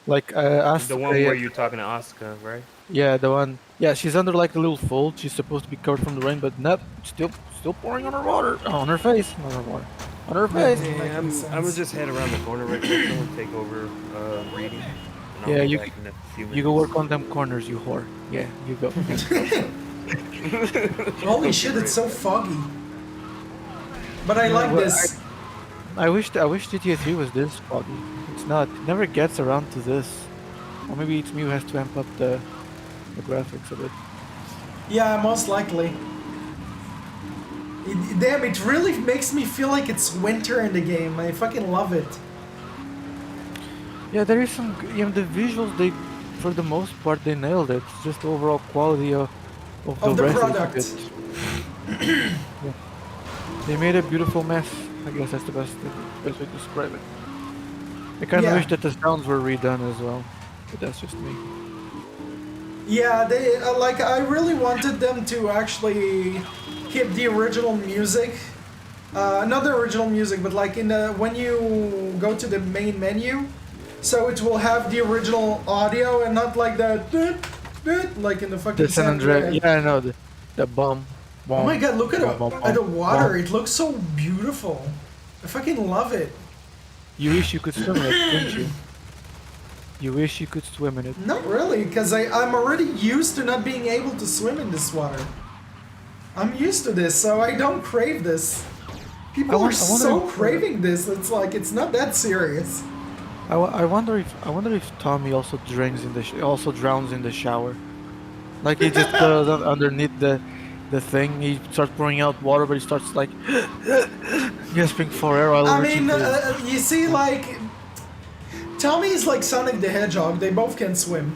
Like The one where you're talking to Asuka, right? Yeah, the one. Yeah, she's under like a little fold. She's supposed to be covered from the rain, but nope, still pouring on her water, on her face, not on her water, on her face. Yeah, I'm gonna just head around the corner right quick and take over reading. And I'll Yeah, be you back in a few you go minutes. work on them corners, you whore. Yeah, you go. Holy shit, it's so foggy. But I like well, this. I wish GTA 3 was this foggy. It's not. It never gets around to this. Or maybe it's me who has to amp up the graphics a bit. Yeah, most likely. Damn, it really makes me feel like it's winter in the game. I fucking love it. Yeah, there is some. The visuals, they, for the most part, they nailed it. It's just the overall quality of Of the rest is a product. bit- Yeah. They made a beautiful mess. I guess that's the best way to describe it. I kind of Yeah. wish that the sounds were redone as well, but that's just me. Yeah, they like I really wanted them to actually keep the original music. Not the original music, but like in the when you go to the main menu, so it will have the original audio and not like the like in the fucking The San Andreas, yeah, I know the bomb. Oh my god, look at the water. bomb. It looks so beautiful. I fucking love it. You wish you could swim in it, didn't you? You wish you could swim in it. Not really, because I'm already used to not being able to swim in this water. I'm used to this, so I don't crave this. People are wonder so if- craving this. It's like it's not that serious. I wonder if Tommy also drowns in the shower. Like he just goes underneath the thing. He starts pouring out water, but he starts like gasping for air while I reaching mean, for his- you see, like Tommy is like Sonic the Hedgehog. They both can swim.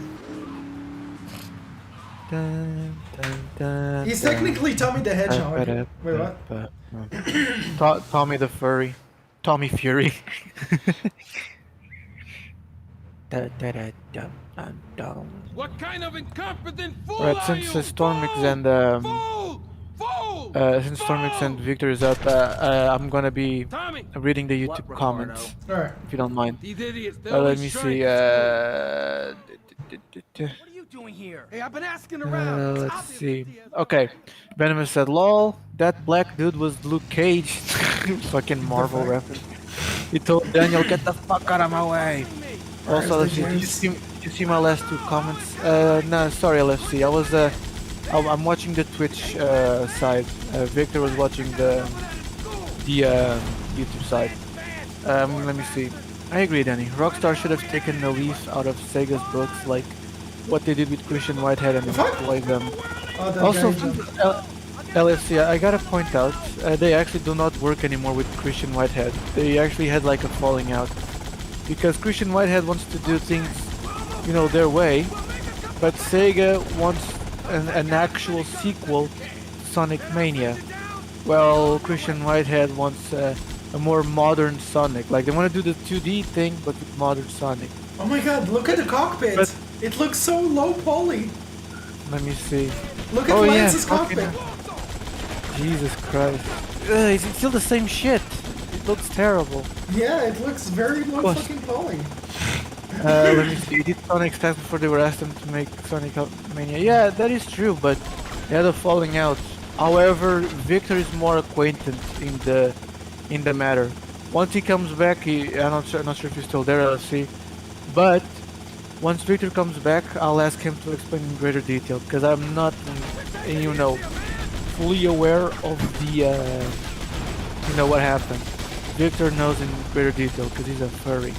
Dun, dun, dun, He's dun. technically Tommy the Hedgehog. Wait, what? Tommy the Furry. Tommy Fury. What kind of incompetent fool Alright, since Stormix and Victor is out, I'm gonna be reading the YouTube comments. Alright. If you don't mind. These idiots, they Let always me try see. What are you doing here? Hey, I've been asking around. It's Let's obvious see. Okay. Venomous said, "Lol, that black dude was Luke Cage." Fucking Marvel reference. He told Daniel, "Get the fuck out of my way." Also, let's see. Did you see my last two comments? No, sorry, LFC. I'm watching the Twitch side. Victor was watching the YouTube side. Let me see. I agree, Danny. Rockstar should have taken a leaf out of Sega's books, like what they did with Christian Whitehead, and employed them. Oh, that Also, guy- LFC, I gotta point out, they actually do not work anymore with Christian Whitehead. They actually had like a falling out. Because Christian Whitehead wants to do things, their way, but Sega wants an actual sequel, Sonic Mania. Well, Christian Whitehead wants a more modern Sonic. Like, they want to do the 2D thing, but with modern Sonic. Oh my god, look at the cockpit. But- It looks so low poly. Let me see. Look at Oh, yeah, Lance's fucking- cockpit. Jesus Christ. It's still the same shit. It looks terrible. Yeah, it looks very low course. fucking poly. Let me see. Did Sonic stacks before they were asked them to make Sonic Mania? Yeah, that is true, but they had a falling out. However, Victor is more acquainted in the matter. Once he comes back, I'm not sure if he's still there. Let's see. But once Victor comes back, I'll ask him to explain in greater detail because I'm not, fully aware of the, what happened. Victor knows in greater detail because he's a furry.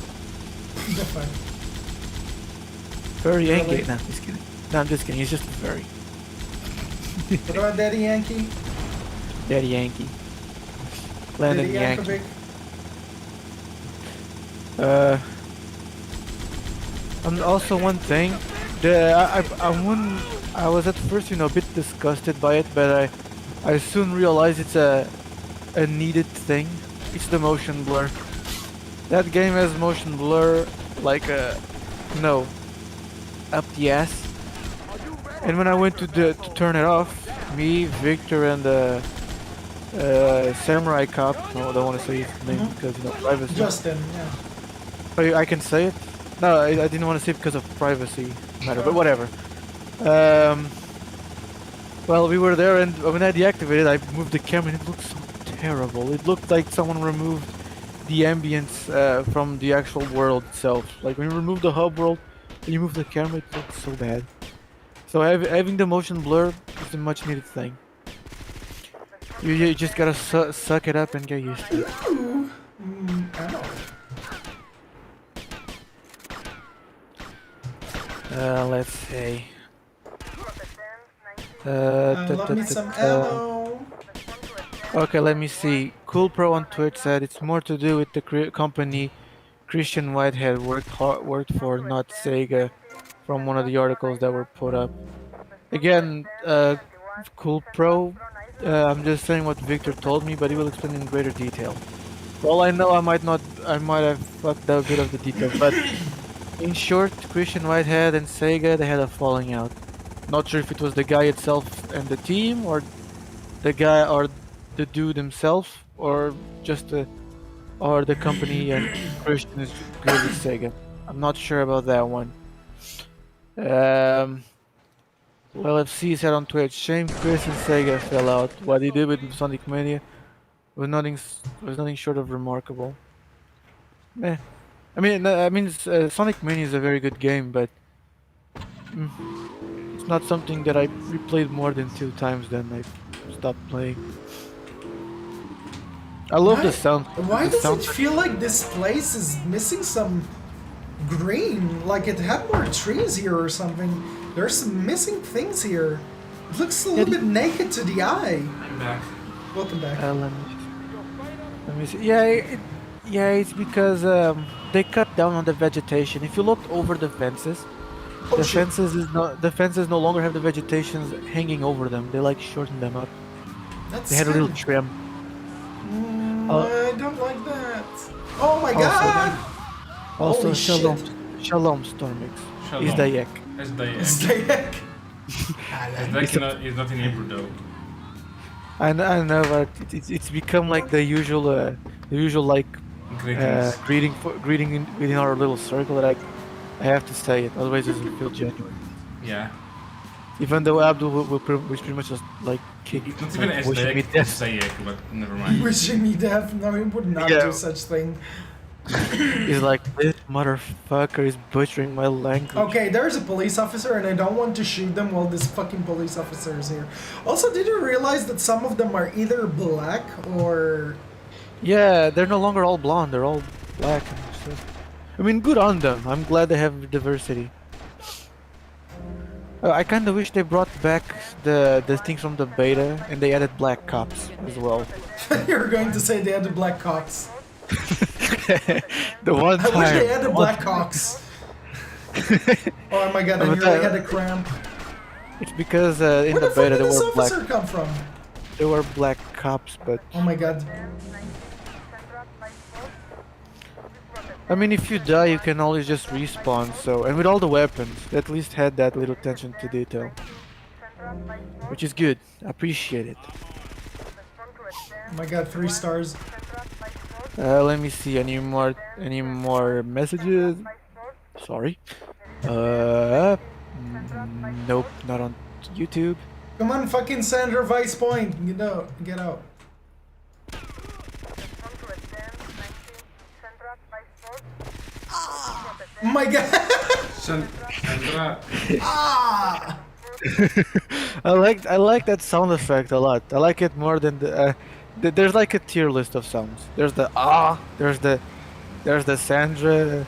Furry ain't gay. No, I'm just kidding. No, I'm just kidding. He's just a furry. What about Daddy Yankee? Daddy Yankee. Landon Daddy Yankee. Yankovic? And also one thing, I was at first, a bit disgusted by it, but I soon realized it's a needed thing. It's the motion blur. That game has motion blur like up the ass. And when I went to turn it off, me, Victor, and Samurai Cop, no, I don't want to say his name because privacy. Justin, yeah. Oh, I can say it? No, I didn't want to say it because of privacy matter, but whatever. Well, we were there, and when I deactivated, I moved the camera, and it looked so terrible. It looked like someone removed the ambience from the actual world itself. Like when you remove the hub world, and you move the camera, it looks so bad. So having the motion blur is a much needed thing. You just gotta suck it up and get used to it. Let's see. Love me some ammo. Okay, let me see. Cool Pro on Twitch said it's more to do with the company Christian Whitehead worked for, not Sega, from one of the articles that were put up. Again, Cool Pro, I'm just saying what Victor told me, but he will explain in greater detail. For all I know, I might have fucked up a bit of the details, but in short, Christian Whitehead and Sega, they had a falling out. Not sure if it was the guy itself and the team, or the guy or the dude himself, or just the company and Christian is good with Sega. I'm not sure about that one. Well, FC said on Twitch, shame Chris and Sega fell out. What he did with Sonic Mania was nothing short of remarkable. I mean, Sonic Mania is a very good game, but it's not something that I replayed more than 2 times. Then I stopped playing. I love the sound. Why does it feel like this place is missing some green? Like it had more trees here or something. There's some missing things here. It looks a little bit naked to the eye. I'm back. Welcome back. Let me see. Yeah, it's because they cut down on the vegetation. If you look over the fences, the fences no longer have the vegetation hanging over them. They like shorten them up. They had a little trim. I don't like that. Oh my god! Also, Holy Shalom shit. Stormix. Shalom. Is Dayek. It's Dayek. It's Dayek. It's not in Hebrew though. I know, but it's become like the usual like greeting within our little circle that I have to say it, otherwise it doesn't feel genuine. Yeah. Even though Abdul will pretty much just like kick. It's not even like, as wishing me Dayek, death. it's Dayek, but never mind. Wishing me death. No, he would not do such thing. He's like, this motherfucker is butchering my language. Okay, there's a police officer and I don't want to shoot them while this fucking police officer is here. Also, did you realize that some of them are either black or... Yeah, they're no longer all blonde, they're all black and stuff. I mean, good on them. I'm glad they have diversity. I kinda wish they brought back the things from the beta and they added black cops as well. You're going to say they had the black cops. The one time. I wish they had the black cocks. Oh my god, I nearly had a cramp. It's because in the beta there were black. Where the fuck did this officer come from? There were black cops, but. Oh my god. I mean, if you die, you can always just respawn. So, and with all the weapons, they at least had that little attention to detail, which is good. I appreciate it. Oh my god, 3 stars. Let me see. Any more messages? Sorry. Nope, not on YouTube. Come on, fucking Sandra Vice Point. Get out. Oh my god. Sandra. Ah! I like that sound effect a lot. I like it more than there's like a tier list of sounds. There's the there's the Sandra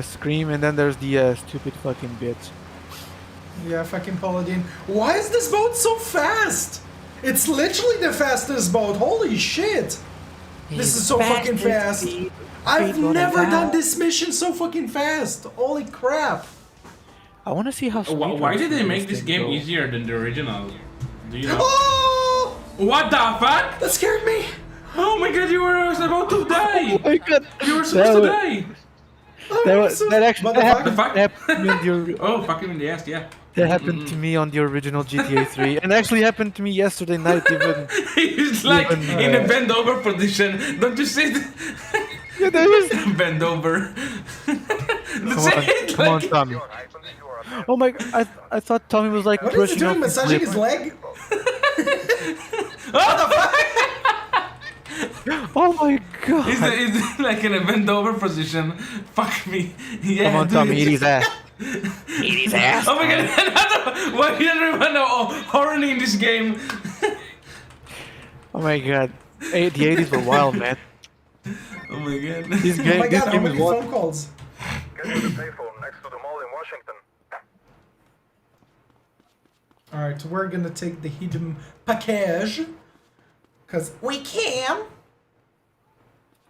scream, and then there's the stupid fucking bitch. Yeah, fucking Paladin. Why is this boat so fast? It's literally the fastest boat. Holy shit. This is so fucking fast. I've never done this mission so fucking fast. Holy crap. I want to see how. Why did they make this game easier than the original? Do you know? Oh! What the fuck? That scared me. Oh my god, you were about to die. Oh my god. You were supposed to die. That actually happened to me on the Oh, fuck him in the ass, yeah. That happened to me on the original GTA 3, and actually happened to me yesterday night. Even he's like in a bend over position. Don't you see? Yeah, there is. Bend over. Come on, Tommy. Oh my! I thought Tommy was like what is he doing? Massaging his leg? What the fuck? Oh my god! He's like in a bend over position. Fuck me. Yeah, come on, Tommy, eat his ass. Eat his ass. Oh my god! Why did everyone horny in this game? Oh my god! The 80s were wild, man. Oh my god. This game, oh my god, how game many is wild. phone calls? Get to the payphone next to the mall in Washington. Alright, we're gonna take the hidden package. Cause we can.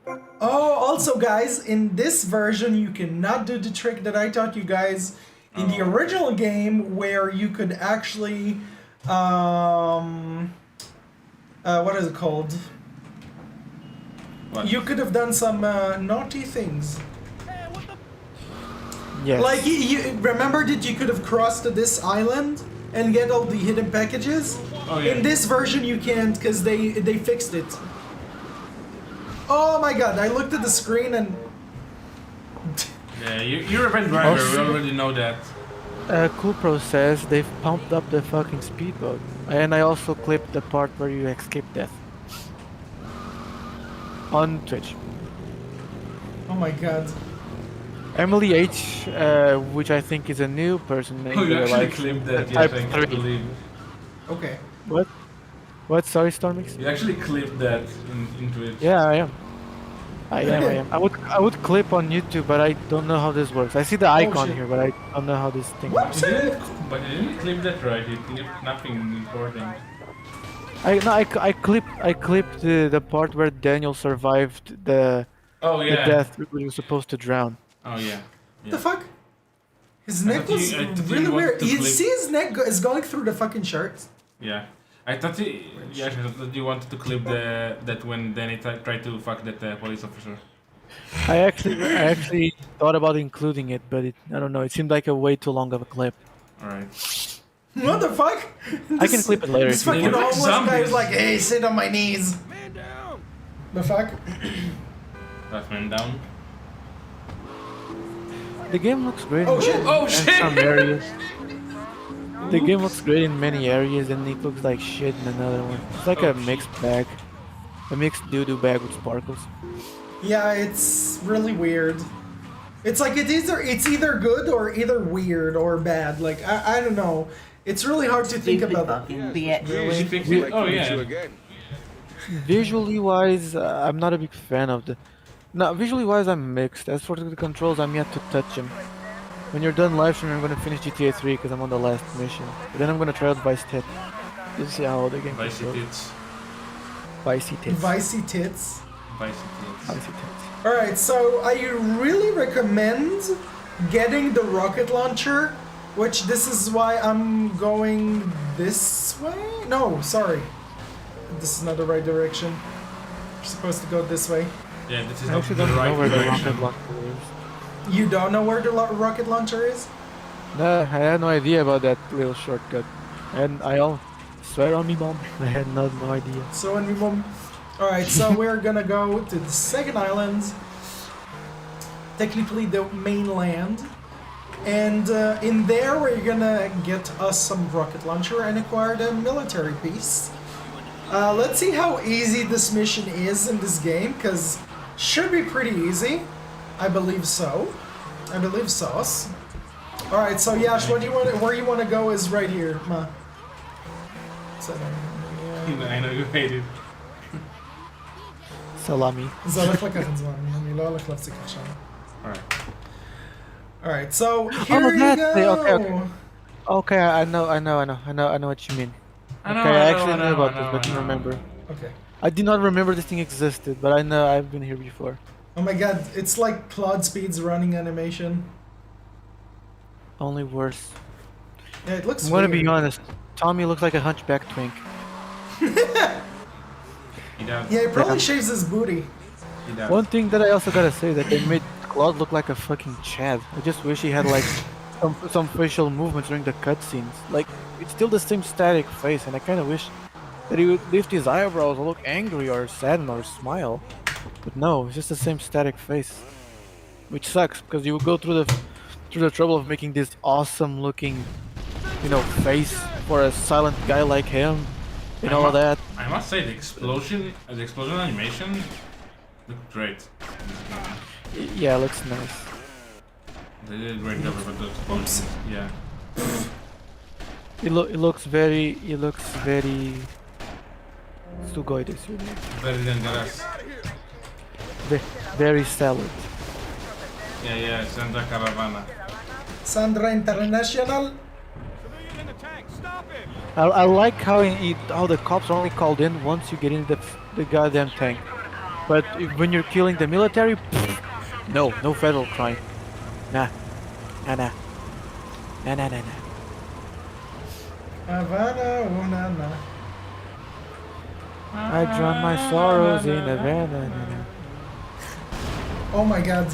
Oh, also guys, in this version you cannot do the trick that I taught you guys in the original game where you could actually what is it called? What? You could have done some naughty things. Yes. Like you remember that you could have crossed to this island and get all the hidden packages? Oh, yeah. In this version you can't because they fixed it. Oh my god, I looked at the screen and Yeah, you're a bad driver, we already know that. Coolpro says they've pumped up the fucking speedboat, and I also clipped the part where you escape death on Twitch. oh my god. Emily H, which I think is a new person named Oh, you actually like clipped that, yes, Type I 3. believe. Okay. What? What? Sorry, Stormix. You actually clipped that into it. Yeah, I am. I am. I would clip on YouTube, but I don't know how this works. I see the icon shit. here, but I don't know how this thing works. But you didn't clip that right, you clipped nothing important. I clipped the part where Daniel survived the Oh the yeah. death when he was supposed to drown. Oh yeah. What the fuck? His I neck thought was you- I thought you really wanted weird. to You clip- see his neck is going through the fucking shirt. Yeah. I thought you wanted to clip that when Danny tried to fuck that police officer. I actually thought about including it, but I don't know. It seemed like a way too long of a clip. Alright. What the fuck? I can clip it later. This if you fucking want. homeless guy zombies. is like, hey, sit on my knees. The fuck? Last man down. The game looks great. Oh, in shit. Oh, in shit. Some areas. The game looks great in many areas, and it looks like shit in another one. It's like a mixed bag, a mixed doo-doo bag with sparkles. Yeah, it's really weird. It's like it's either good or either weird or bad. Like I don't know. It's really hard to think about. She fixed it. Oh yeah. again. Visually wise, I'm not a big fan of the. No, visually wise, I'm mixed. As for the controls, I'm yet to touch them. When you're done live streaming, I'm gonna finish GTA 3 because I'm on the last mission. But then I'm gonna try out Vice Tits. Just see how the game Vice goes. tits. Vice Tits. Vicey tits. Vice tits. Vice Tits. Alright, so I really recommend getting the rocket launcher, which this is why I'm going this way? No, sorry. This is not the right direction. You're supposed to go this way. Yeah, this is I not actually the don't right know where the direction. rocket launcher is. You don't know where the rocket launcher is? No, I had no idea about that little shortcut. And I all swear on me, mom, I had no idea. So when we mom. Alright, so we're gonna go to the second island. Technically the mainland. And in there we're gonna get us some rocket launcher and acquire the military piece. Let's see how easy this mission is in this game, because should be pretty easy. I believe so. I believe so. Alright, so Yash, what do you want? Where you want to go is right here. Ma. So, I know you hate it. Salami. Alright. Alright, so Oh, here you that's go. it. Okay, I know what you mean. I know, Okay, I I know, actually I knew know, about I this, know, but I didn't know. remember. Okay. I did not remember this thing existed, but I know I've been here before. Oh my god, it's like Claude Speed's running animation. Only worse. Yeah, it looks I'm gonna weird. be honest. Tommy looks like a hunchback twink. He does. Yeah, he probably shaves his booty. He does. One thing that I also gotta say that they made Claude look like a fucking Chad. I just wish he had like some facial movements during the cutscenes. Like it's still the same static face, and I kind of wish that he would lift his eyebrows or look angry or saddened or smile. But no, it's just the same static face, which sucks because you go through the trouble of making this awesome looking, face for a silent guy like him, and all of that. I must say the explosion animation looked great. Yeah, looks nice. They did a great job with the explosions. Yeah. It looks very sugoi desu ne. Better than the rest. Very salad. Yeah, Santa Caravana. Sandra International. I like how how the cops are only called in once you get in the goddamn tank, but when you're killing the military, no federal crime. Nah. Havana, oh, na, na. I drown my sorrows in Havana. Oh my god.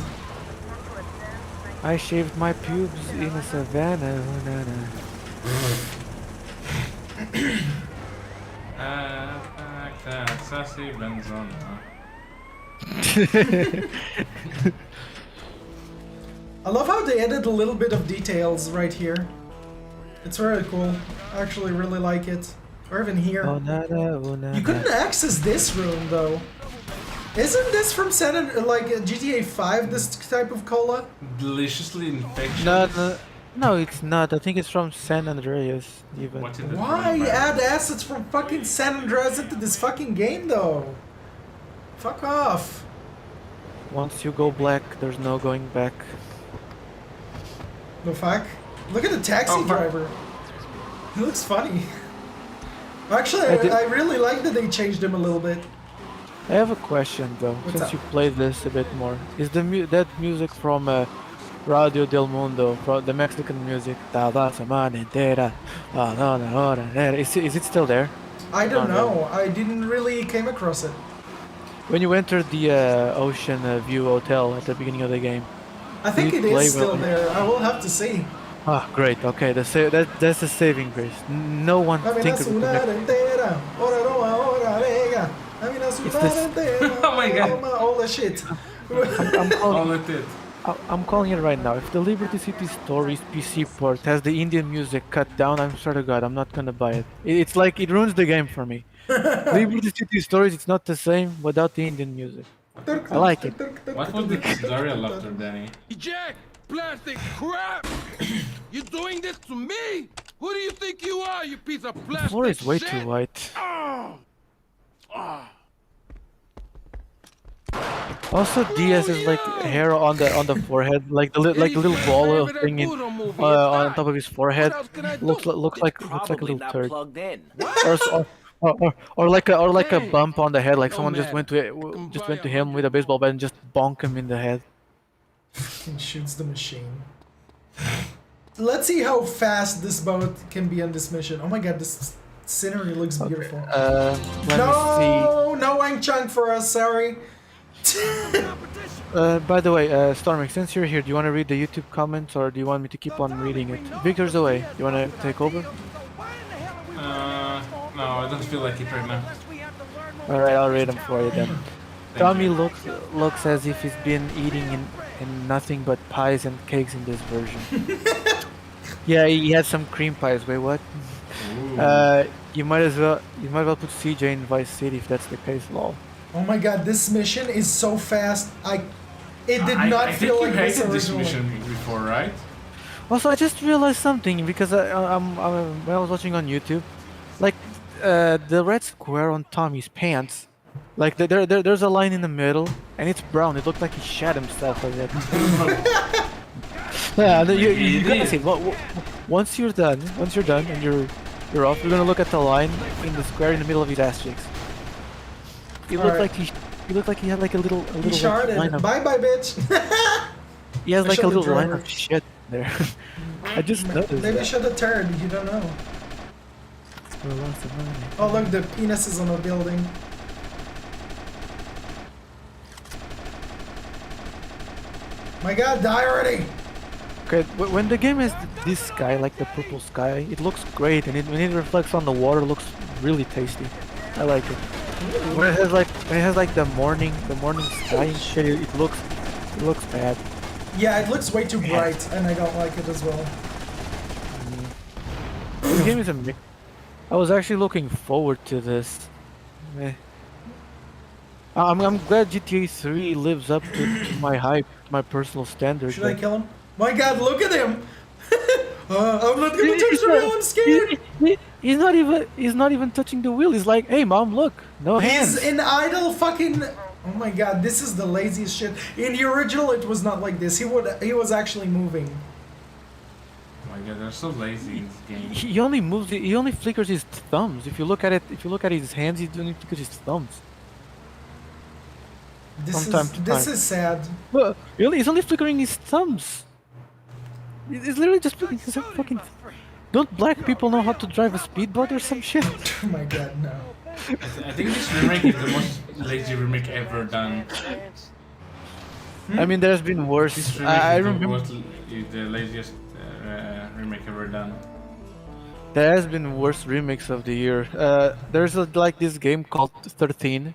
I shaved my pubes in a savannah. Sassy Benzona. I love how they added a little bit of details right here. It's very cool. I actually really like it. Or even here. You couldn't access this room though. Isn't this from GTA 5? This type of cola? Deliciously infectious. No, it's not. I think it's from San Andreas. Even. Why add assets from fucking San Andreas into this fucking game though? Fuck off. Once you go black, there's no going back. The fuck? Look at the taxi driver. He looks funny. Actually, I really like that they changed him a little bit. I have a question though, since you played this a bit more. Is that music from Radio del Mundo, from the Mexican music? Is it still there? I don't know. I didn't really came across it. When you entered the Ocean View Hotel at the beginning of the game. I think it is still there. I will have to see. Ah, great. Okay, that's the saving grace. No one thinks of it. Oh my god. All the shit. I'm calling it right now. If the Liberty City Stories PC port has the Indian music cut down, I'm sure to God, I'm not gonna buy it. It's like it ruins the game for me. Liberty City Stories, it's not the same without the Indian music. I like it. What was the Daria laughter, Danny? Eject! Plastic crap! You're doing this to me? Who do you think you are, you piece of plastic? The floor is way shit? too white. Also, Diaz is like hair on the forehead, like the little ball thing on top of his forehead. Looks like a little turd. Or like a bump on the head, like someone just went to him with a baseball bat and just bonk him in the head. And shoots the machine. Let's see how fast this boat can be on this mission. Oh my god, this scenery looks beautiful. No Wang Chung for us, sorry. By the way, Stormy, since you're here, do you want to read the YouTube comments or do you want me to keep on reading it? Victor's away. You want to take over? No, I don't feel like it right now. Alright, I'll read them for you then. Tommy looks as if he's been eating in nothing but pies and cakes in this version. Yeah, he had some cream pies. Wait, what? You might as well put CJ in Vice City if that's the case, lol. Oh my god, this mission is so fast. It did I not feel think like you hated this originally. mission before, right? Also, I just realized something because when I was watching on YouTube, like the red square on Tommy's pants, like there's a line in the middle and it's brown. It looked like he shat himself like that. Yeah, you gotta see. Once you're done and you're off, you're gonna look at the line in the square in the middle of his ass cheeks. He looked like he had like a little He sharded. line of, Bye bye, bitch. he has I like a should've little line drove of shit there. I just noticed Maybe that. should have turned. You don't know. Oh look, the penis is on a building. My god, die already! Okay, when the game has this sky, like the purple sky, it looks great, and when it reflects on the water, it looks really tasty. I like it. When it has like the morning sky and shit, it looks bad. Yeah, it looks way too bright, and I don't like it as well. The game is a mix. I was actually looking forward to this. Eh. I'm glad GTA 3 lives up to my hype, my personal standards. Should I kill him? My god, look at him! I'm not gonna touch the wheel, I'm scared! He's not even touching the wheel. He's like, hey mom, look, no hands. He's in idle fucking... Oh my god, this is the laziest shit. In the original, it was not like this. He was actually moving. Oh my god, they're so lazy in this game. He only moves. He only flickers his thumbs. If you look at his hands, he only flickers his thumbs. This is sad. Well, really, he's only flickering his thumbs. It's literally just flicking his fucking. Don't black people know how to drive a speedboat or some shit? Oh my god, no. I think this remake is the most lazy remake ever done. I mean, there's been worse. This remake I is remember. the laziest remake ever done. There has been worse remakes of the year. There's like this game called 13.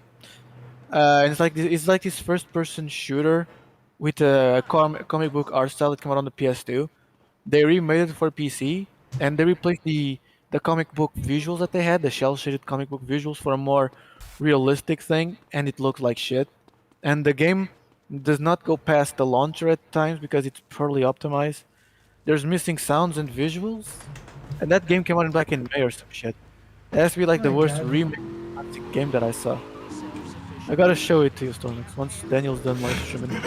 And it's like this first-person shooter with a comic book art style that came out on the PS2. They remade it for PC, and they replaced the comic book visuals that they had, the shell-shaded comic book visuals, for a more realistic thing, and it looks like shit. And the game does not go past the launcher at times because it's poorly optimized. There's missing sounds and visuals, and that game came out back in May or some shit. It has to be like the worst remake game that I saw. I gotta show it to you, Stormix, once Daniel's done live streaming.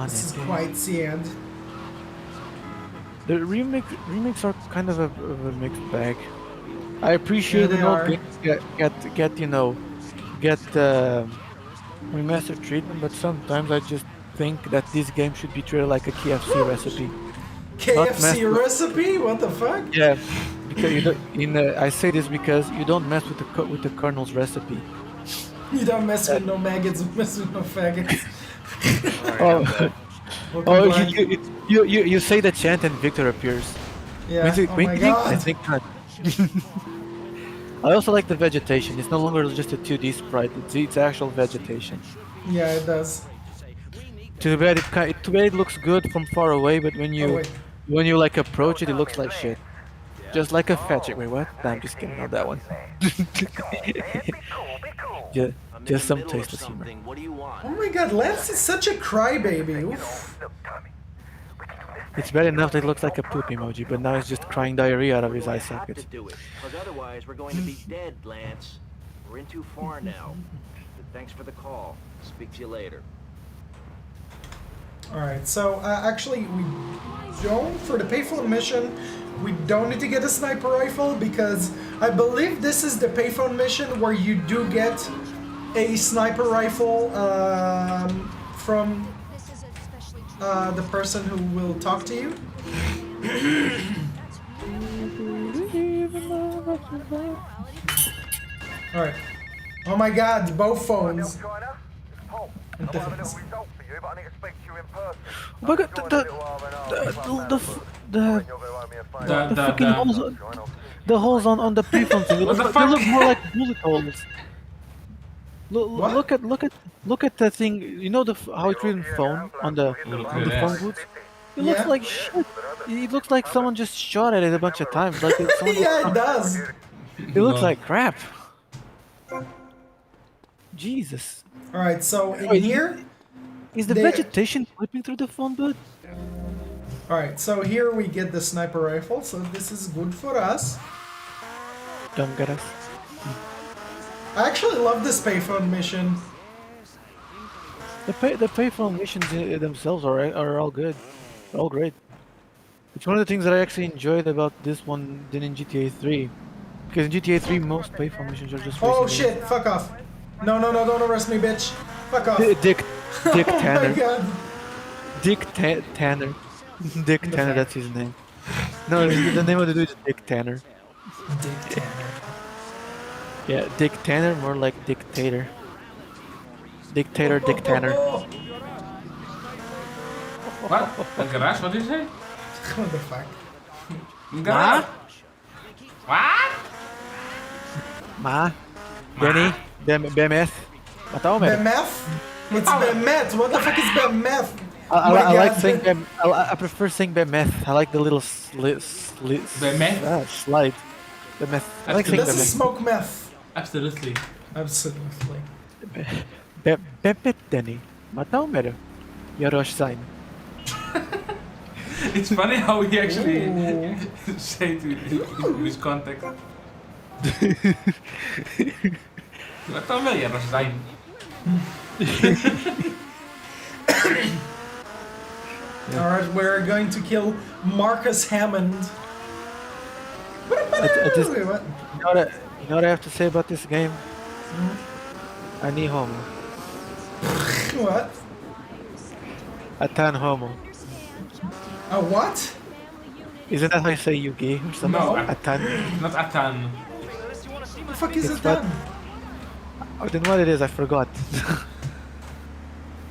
This is quite sad. The remakes are kind of a mixed bag. I appreciate Yeah, when all they games get remastered treatment, but sometimes I just think that this game should be treated like a KFC recipe. KFC recipe? What the fuck? Yeah, because I say this because you don't mess with the Colonel's recipe. You don't mess with no maggots, mess with no faggots. You say the chant and Victor appears. Yeah, oh my god. I also like the vegetation. It's no longer just a 2D sprite. It's actual vegetation. Yeah, it does. Too bad it looks good from far away, but when you like approach it, it looks like shit. Just like a fat chick. Wait, what? Nah, I'm just kidding. Not that one. Yeah, just some tasteless humor. Oh my god, Lance is such a crybaby. Oof. It's bad enough that it looks like a poop emoji, but now he's just crying diarrhea out of his eye sockets. Because otherwise we're going to be dead, Lance. We're in too far now. But thanks for the call. Speak to you later. Alright, so actually we don't, for the payphone mission, we don't need to get a sniper rifle because I believe this is the payphone mission where you do get a sniper rifle from the person who will talk to you. Alright. Oh my god, both phones. I have a little result for you, but I need to speak to you in person. But the freaking holes, the holes on the payphone thing. What the They fuck? look more like bullet holes. Look at that thing. You know how it's written phone on the phone booth. It looks Yeah. like shit. It looks like someone just shot at it a bunch of times. Like it's someone Yeah, it does. It looks like crap. Jesus. All right, so in Wait, here, Is the They- vegetation slipping through the phone booth? all right, so here we get the sniper rifle. So this is good for us. Don't get us. I actually love this payphone mission. The payphone missions themselves are all good. They're all great. It's one of the things that I actually enjoyed about this one than in GTA 3. Because in GTA 3 most payphone missions are just Oh racing shit! Fuck off! No, don't arrest me, bitch! Fuck off! Dick Oh my Tanner. god! Tanner. Dick Tanner, that's his name. No, the name of the dude is Dick Tanner. Dick Tanner. Yeah, Dick Tanner, more like dictator. Dictator Dick Tanner. What? A garage? What did you say? What the fuck? Garage? What? Ma? Benny? BMS? Mataw mo? Bemeth? It's Bemet! What the fuck is Bemeth? I like saying I prefer saying BMS. I like the little slide. BMS. I like saying This is BMS. smoke meth. Absolutely. Absolutely. Bepet Danny. Mataw mo? Yarosh sign. It's funny how he actually say it in this context. What the hell, Rosijn? Alright, we're going to kill Marcus Hammond. I just, Wait, what? you know what I have to say about this game? I need homo. What? A tan homo. A what? Isn't that how you say you gay or something? No, A tan. not Atan. What the fuck is It's it what- then? Oh, then what it is, I forgot.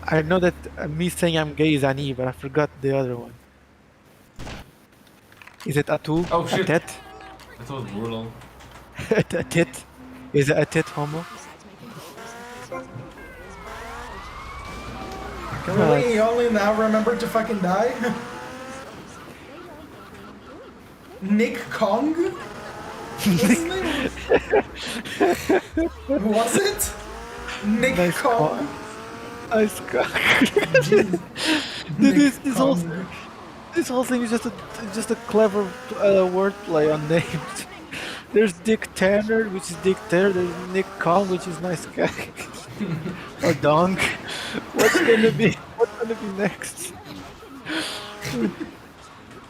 I know that me saying I'm gay is Ani, but I forgot the other one. Is it Atu? Oh, shit. A tet? That was brutal. A tit? Is it a tit homo? Can we only now remember to fucking die? Nick Kong? What's his name? Was it? Nick Nice Kong? Nice cock. Nick This whole thing is just a clever wordplay on names. There's Dick Tanner, which is Dick Tanner. There's Nick Kong, which is nice guy. Or Donk. What's gonna be next?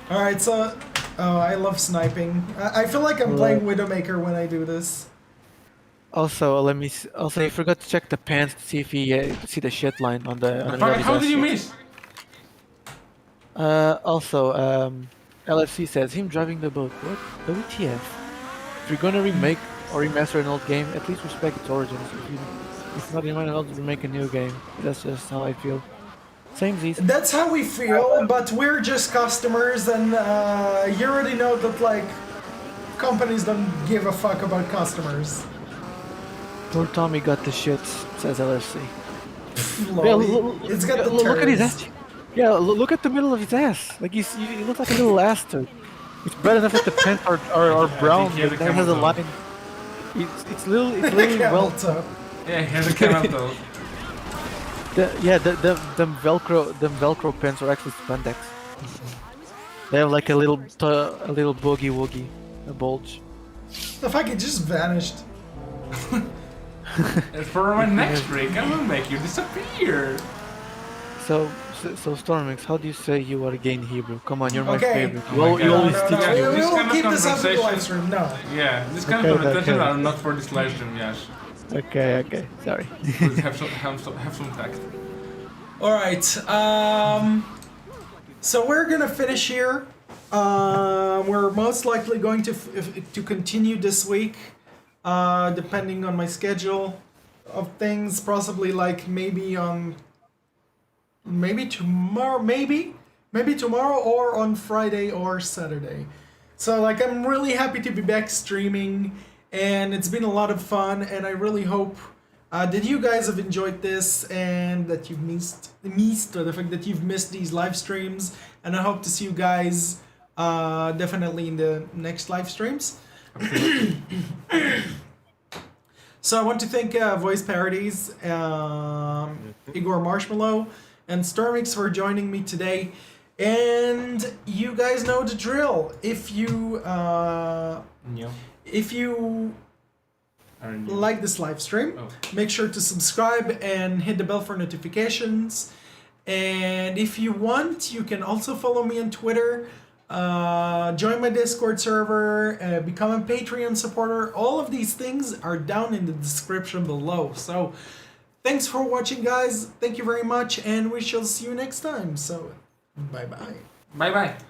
Alright, so... Oh, I love sniping. I feel like I'm playing Widowmaker when I do this. Also, I forgot to check the pants to see if he see the shit line on the. On Fuck, the how did you miss? LFC says him driving the boat. What? WTF? If you're gonna remake or remaster an old game, at least respect its origins. If not, you might as well remake a new game. That's just how I feel. Same Z's. That's how we feel, but we're just customers, and you already know that, like, companies don't give a fuck about customers. Poor Tommy got the shit, says LFC. It's got the look at his turds. ass. Yeah, look at the middle of his ass. Like he looks like a little astard. It's bad enough that the pants are brown, he has but a that has a camel toe. line. It's literally Camel well. toe. Yeah, he has a camel toe. The Velcro pants are actually spandex. They have like a little boogie woogie, a bulge. The fuck, it just vanished. And for my next break, I will make you disappear. So Stormix, how do you say you are gay in Hebrew? Come on, you're my Okay. favorite. Oh my You God. always No, teach no, me. we This will kind of keep this up in the conversation- live stream, no. Yeah, this kind Okay, of conversations okay. are not for this live stream, Yash. Okay, sorry. Please have some tact. Alright, so we're gonna finish here. We're most likely going to continue this week, depending on my schedule of things, possibly like maybe on maybe tomorrow, maybe tomorrow or on Friday or Saturday. So like I'm really happy to be back streaming, and it's been a lot of fun, and I really hope that you guys have enjoyed this and that you've missed the fact that you've missed these live streams, and I hope to see you guys definitely in the next live streams. So I want to thank Voice Parodies, Igor Marshmallow, and Stormix for joining me today. And you guys know the drill. If you like this live stream, make sure to subscribe and hit the bell for notifications. And if you want, you can also follow me on Twitter, join my Discord server, become a Patreon supporter. All of these things are down in the description below. So thanks for watching, guys. Thank you very much, and we shall see you next time. So bye bye. Bye bye.